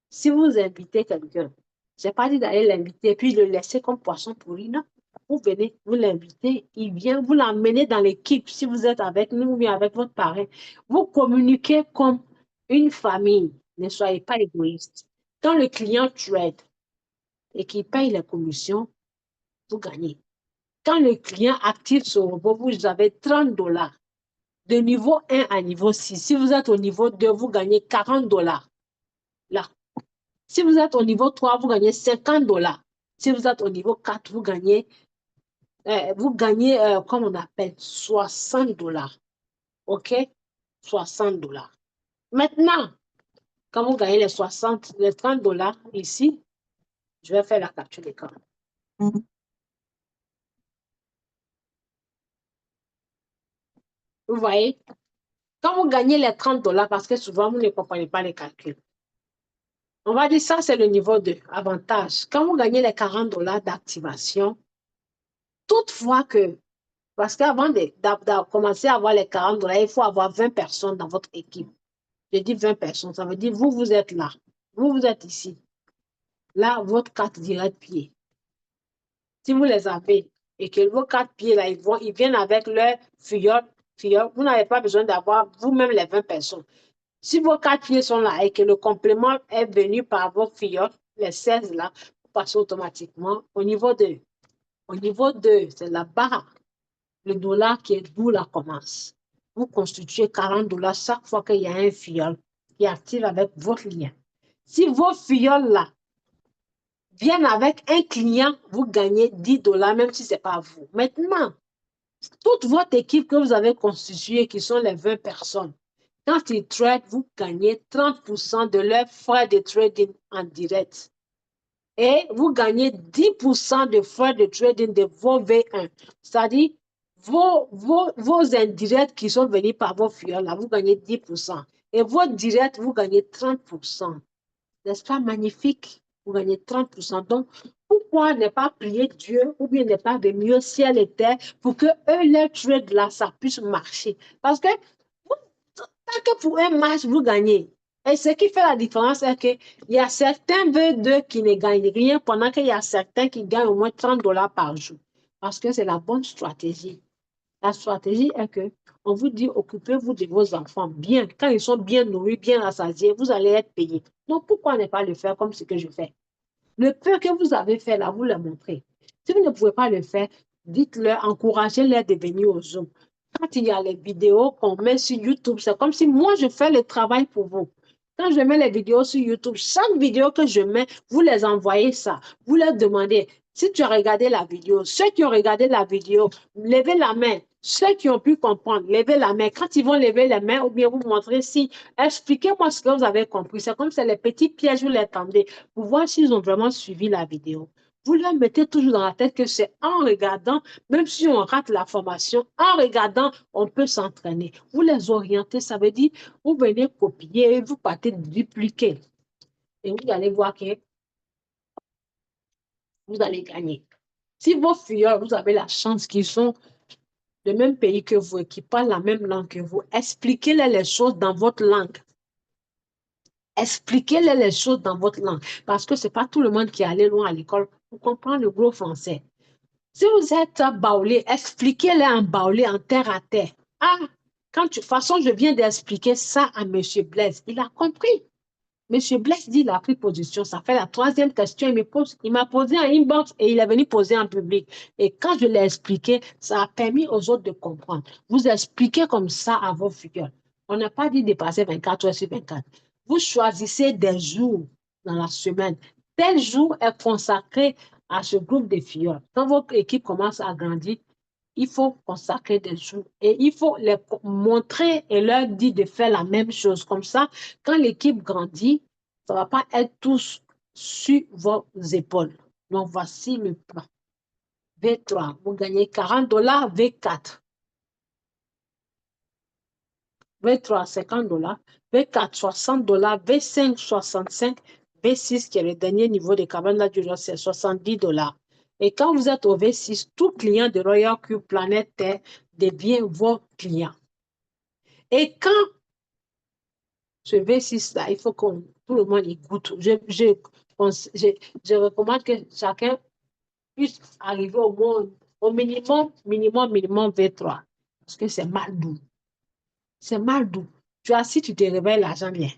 si vous invitez quelqu'un, je n'ai pas dit d'aller l'inviter et puis le laisser comme poisson pourri, non. Vous venez, vous l'invitez, il vient, vous l'emmenez dans l'équipe, si vous êtes avec nous ou bien avec votre parrain. Vous communiquez comme une famille. Ne soyez pas égoïste. Quand le client trade et qu'il paye les commissions, vous gagnez. Quand le client active ce robot, vous avez 30 $. De niveau 1 à niveau 6. Si vous êtes au niveau 2, vous gagnez 40 $. Là. Si vous êtes au niveau 3, vous gagnez 50 $. Si vous êtes au niveau 4, vous gagnez, comme on appelle, 60 $. OK? 60 $. Maintenant, quand vous gagnez les 30 $ ici, je vais faire la capture d'écran. Vous voyez? Quand vous gagnez les 30 $, parce que souvent, vous ne comprenez pas les calculs, on va dire ça, c'est le niveau 2, avantage. Quand vous gagnez les 40 $ d'activation, toutefois que, parce qu'avant de commencer à avoir les 40 $, il faut avoir 20 personnes dans votre équipe. Je dis 20 personnes, ça veut dire vous êtes là. Vous êtes ici. Là, votre carte dirait pied. Si vous les avez et que vos 4 pieds là, ils viennent avec leur filleul, vous n'avez pas besoin d'avoir vous-même les 20 personnes. Si vos 4 pieds sont là et que le complément est venu par vos filles, les 16 là, vous passez automatiquement au niveau 2. Au niveau 2, c'est là-bas, le dollar qui est d'où la commence. Vous constituez 40 dollars chaque fois qu'il y a un filleul qui active avec votre lien. Si vos filleuls-là viennent avec un client, vous gagnez 10 dollars, même si ce n'est pas vous. Maintenant, toute votre équipe que vous avez constituée, qui sont les 20 personnes, quand ils traitent, vous gagnez 30% de leurs frais de trading en direct. Et vous gagnez 10% de frais de trading de vos V1. C'est-à-dire, vos indirects qui sont venus par vos filiales, là, vous gagnez 10%. Et vos directs, vous gagnez 30%. N'est-ce pas magnifique? Vous gagnez 30%. Donc, pourquoi ne pas prier Dieu ou bien ne pas remuer ciel et terre pour que eux, leur trade là, ça puisse marcher? Parce que tant que pour un match, vous gagnez. Et ce qui fait la différence, c'est qu'il y a certains V2 qui ne gagnent rien pendant qu'il y a certains qui gagnent au moins 30 dollars par jour. Parce que c'est la bonne stratégie. La stratégie est que on vous dit occupez-vous de vos enfants bien. Quand ils sont bien nourris, bien rassasiés, vous allez être payés. Donc pourquoi ne pas le faire comme ce que je fais? Le peu que vous avez fait là, vous le montrez. Si vous ne pouvez pas le faire, dites-leur, encouragez-les de venir au Zoom. Quand il y a les vidéos qu'on met sur YouTube, c'est comme si moi, je fais le travail pour vous. Quand je mets les vidéos sur YouTube, chaque vidéo que je mets, vous les envoyez ça. Vous leur demandez, si tu as regardé la vidéo, ceux qui ont regardé la vidéo, levez la main. Ceux qui ont pu comprendre, levez la main. Quand ils vont lever la main, ou bien vous montrer si, expliquez-moi ce que vous avez compris. C'est comme si les petits pièges, vous les tendez pour voir s'ils ont vraiment suivi la vidéo. Vous leur mettez toujours dans la tête que c'est en regardant, même si on rate la formation, en regardant, on peut s'entraîner. Vous les orientez, ça veut dire, vous venez copier, vous partez dupliquer. Et vous allez voir que vous allez gagner. Si vos filles, vous avez la chance qu'ils sont du même pays que vous et qui parlent la même langue que vous, expliquez-les les choses dans votre langue. Expliquez-les les choses dans votre langue. Parce que ce n'est pas tout le monde qui est allé loin à l'école pour comprendre le gros français. Si vous êtes baoulé, expliquez-les en baoulé, en terre à terre. Ah, de toute façon, je viens d'expliquer ça à M. Blaise. Il a compris. M. Blaise dit, il a pris position. Ça fait la troisième question. Il m'a posé en inbox et il est venu poser en public. Et quand je l'ai expliqué, ça a permis aux autres de comprendre. Vous expliquez comme ça à vos figures. On n'a pas dit de passer 24 heures sur 24. Vous choisissez des jours dans la semaine. Tel jour est consacré à ce groupe de filles. Quand votre équipe commence à grandir, il faut consacrer des jours et il faut les montrer et leur dire de faire la même chose. Comme ça, quand l'équipe grandit, ça ne va pas être tous sur vos épaules. Donc, voici le plan. V3, vous gagnez 40 dollars, V4. V3, 50 dollars. V4, 60 dollars. V5, 65. V6, qui est le dernier niveau de cabane du jour, c'est 70 dollars. Et quand vous êtes au V6, tout client de Royal Cube Planète Terre devient vos clients. Et quand ce V6-là, il faut que tout le monde y goûte. Je recommande que chacun puisse arriver au moins au minimum V3. Parce que c'est mal doux. C'est mal doux. Tu as, si tu te réveilles, l'argent vient.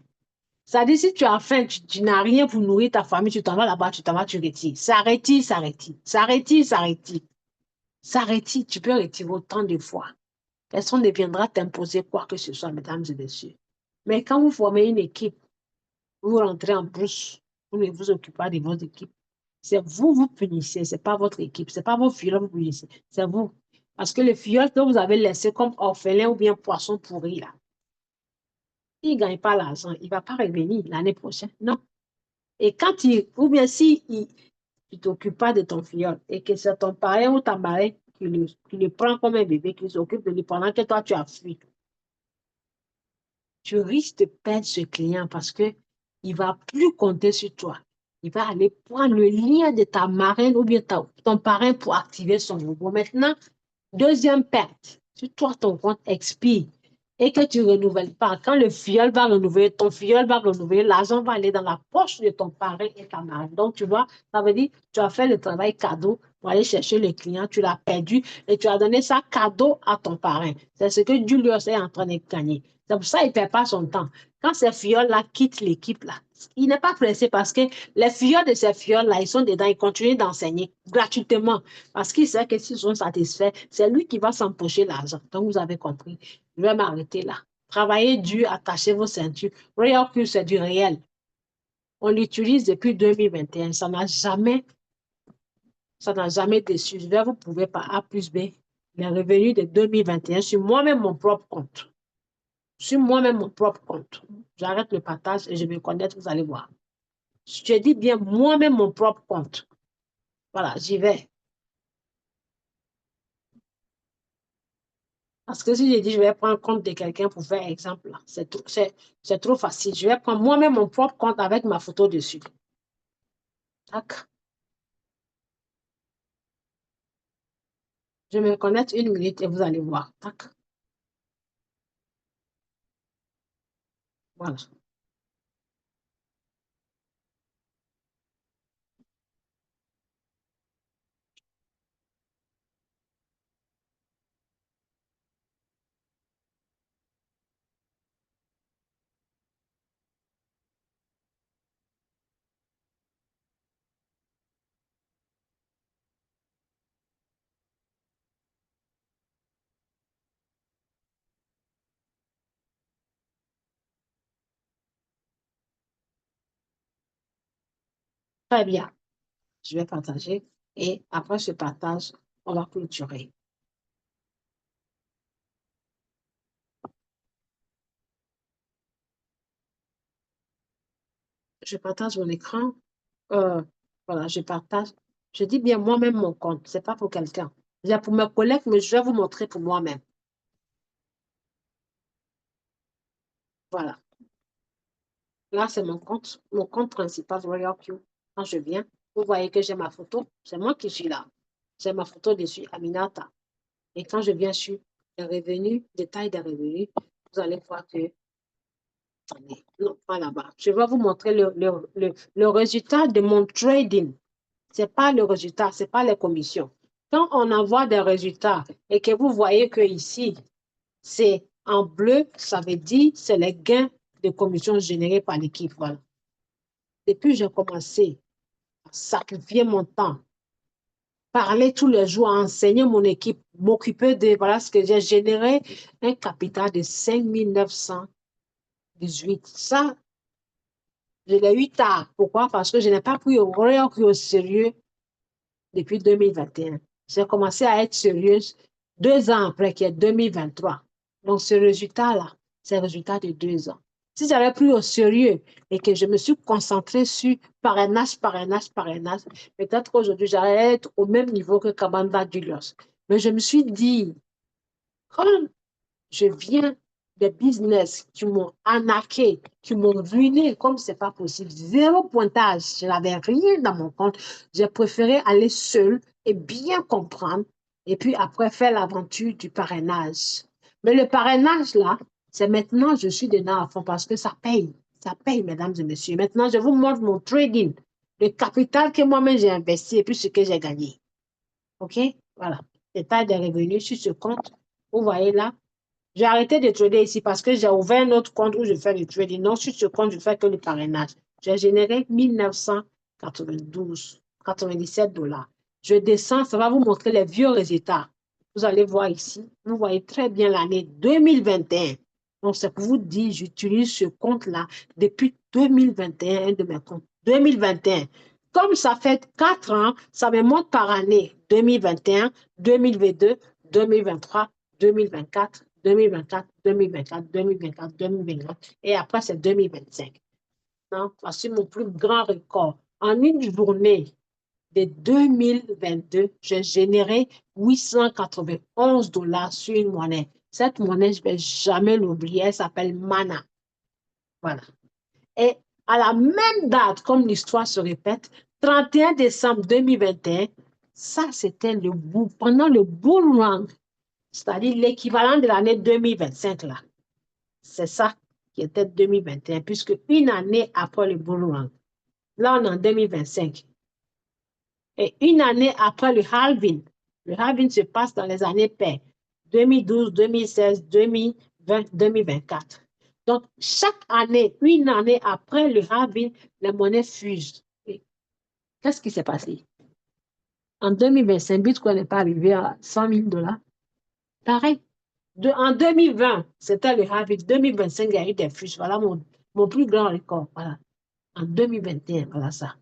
C'est-à-dire, si tu as faim, tu n'as rien pour nourrir ta famille, tu t'en vas là-bas, tu t'en vas, tu retires. Ça retire, ça retire. Ça retire, ça retire. Ça retire, tu peux retirer autant de fois. Personne ne viendra t'imposer quoi que ce soit, mesdames et messieurs. Mais quand vous formez une équipe, vous rentrez en brousse, vous ne vous occupez pas de votre équipe. C'est vous, vous punissez, ce n'est pas votre équipe, ce n'est pas vos filles vous punissez, c'est vous. Parce que les filles que vous avez laissées comme orphelins ou bien poissons pourris, là, il ne gagne pas l'argent, il ne va pas revenir l'année prochaine, non. Et quand ou bien si tu ne t'occupes pas de ton filleul et que c'est ton parrain ou ta marraine qui le prend comme un bébé, qui s'occupe de lui pendant que toi tu as fui, tu risques de perdre ce client parce qu'il ne va plus compter sur toi. Il va aller prendre le lien de ta marraine ou bien ton parrain pour activer son robot. Maintenant, deuxième perte, si toi, ton compte expire et que tu ne renouvelles pas, quand le filleul va renouveler, ton filleul va renouveler, l'argent va aller dans la poche de ton parrain et ta marraine. Donc, tu vois, ça veut dire tu as fait le travail cadeau pour aller chercher le client, tu l'as perdu et tu as donné ça cadeau à ton parrain. C'est ce que Julius est en train de gagner. C'est pour ça qu'il ne perd pas son temps. Quand ces filles-là quittent l'équipe, là, il n'est pas pressé parce que les filles de ces filles-là, ils sont dedans, ils continuent d'enseigner gratuitement parce qu'il sait que s'ils sont satisfaits, c'est lui qui va s'empocher l'argent. Donc, vous avez compris. Je vais m'arrêter là. Travaillez dur, attachez vos ceintures. Royal Plus, c'est du réel. On l'utilise depuis 2021. Ça n'a jamais déçu. Je vais vous prouver par A plus B les revenus de 2021 sur moi-même mon propre compte. Sur moi-même mon propre compte. J'arrête le partage et je vais connaître, vous allez voir. Je dis bien moi-même mon propre compte. Voilà, j'y vais. Parce que si je dis je vais prendre compte de quelqu'un pour faire exemple, c'est trop facile. Je vais prendre moi-même mon propre compte avec ma photo dessus. Tac. Je vais me connecte une minute et vous allez voir. Tac. Voilà. Très bien. Je vais partager et après ce partage, on va clôturer. Je partage mon écran. Voilà, je partage. Je dis bien moi-même mon compte. C'est pas pour quelqu'un. C'est pour mes collègues, mais je vais vous montrer pour moi-même. Voilà. Là, c'est mon compte principal Royal Q. Quand je viens, vous voyez que j'ai ma photo. C'est moi qui suis là. J'ai ma photo dessus, Aminata. Et quand je viens sur les revenus, détail des revenus, vous allez voir que attendez, non, pas là-bas. Je vais vous montrer le résultat de mon trading. Ce n'est pas le résultat, ce n'est pas les commissions. Quand on envoie des résultats et que vous voyez que ici, c'est en bleu, ça veut dire c'est les gains de commissions générés par l'équipe. Voilà. Depuis que j'ai commencé à sacrifier mon temps, parler tous les jours, enseigner mon équipe, m'occuper de voilà ce que j'ai généré, un capital de 5 918. Ça, je l'ai eu tard. Pourquoi? Parce que je n'ai pas pris au sérieux depuis 2021. J'ai commencé à être sérieuse 2 ans après, qui est 2023. Donc, ce résultat-là, c'est le résultat de 2 ans. Si j'avais pris au sérieux et que je me suis concentrée sur parrainage, parrainage, parrainage, peut-être qu'aujourd'hui, j'allais être au même niveau que Kabanda Julius. Mais je me suis dit, comme je viens des business qui m'ont arnaqué, qui m'ont ruiné, comme c'est pas possible. Zéro pointage. Je n'avais rien dans mon compte. J'ai préféré aller seul et bien comprendre et puis après faire l'aventure du parrainage. Mais le parrainage, là, c'est maintenant, je suis dedans à fond parce que ça paye. Ça paye, mesdames et messieurs. Maintenant, je vous montre mon trading, le capital que moi-même j'ai investi et puis ce que j'ai gagné. OK? Voilà. Détail des revenus sur ce compte. Vous voyez là, j'ai arrêté de trader ici parce que j'ai ouvert un autre compte où je fais du trading. Non, sur ce compte, je fais que le parrainage. J'ai généré 1992, 97 $. Je descends, ça va vous montrer les vieux résultats. Vous allez voir ici, vous voyez très bien l'année 2021. Donc, c'est pour vous dire, j'utilise ce compte-là depuis 2021, un de mes comptes. 2021. Comme ça fait 4 ans, ça me monte par année. 2021, 2022, 2023, 2024, 2024, 2024, 2024, 2024, et après c'est 2025. Non, voici mon plus grand record. En une journée de 2022, j'ai généré 891 $ sur une monnaie. Cette monnaie, je ne vais jamais l'oublier, elle s'appelle Mana. Voilà. Et à la même date, comme l'histoire se répète, 31 décembre 2021, ça c'était le bout, pendant le bull run, c'est-à-dire l'équivalent de l'année 2025 là. C'est ça qui était 2021, puisque une année après le bull run, là on est en 2025. Et une année après le halving se passe dans les années paires, 2012, 2016, 2020, 2024. Donc, chaque année, une année après le halving, les monnaies fusent. Qu'est-ce qui s'est passé? En 2025, Bitcoin n'est pas arrivé à 100 000 $. Pareil. En 2020, c'était le halving. 2025, il y a eu des fuses. Voilà mon plus grand record. Voilà. En 2021, voilà ça.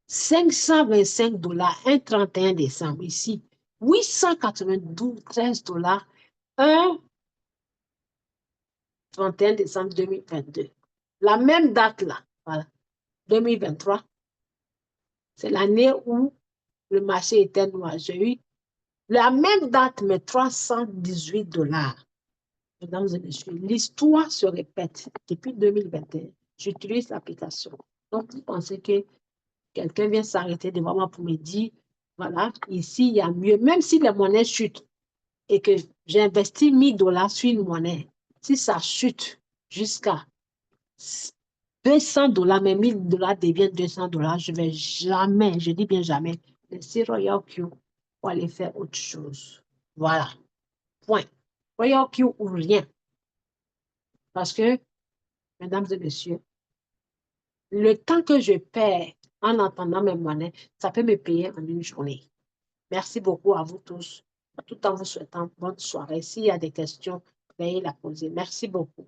525 $, un 31 décembre, ici. 893 $, un 31 décembre 2022. La même date là, voilà, 2023, c'est l'année où le marché était noir. J'ai eu la même date, mais 318 $. Mesdames et messieurs, l'histoire se répète depuis 2021. J'utilise l'application. Donc, vous pensez que quelqu'un vient s'arrêter devant moi pour me dire, voilà, ici, il y a mieux, même si les monnaies chutent et que j'ai investi 1000 $ sur une monnaie, si ça chute jusqu'à 200 $, mais 1000 $ deviennent 200 $, je ne vais jamais, je dis bien jamais, laisser Royal Q pour aller faire autre chose. Voilà, point. Royal Q ou rien. Parce que, mesdames et messieurs, le temps que je perds en entendant mes monnaies, ça peut me payer en une journée. Merci beaucoup à vous tous, tout en vous souhaitant bonne soirée. S'il y a des questions, veuillez la poser. Merci beaucoup.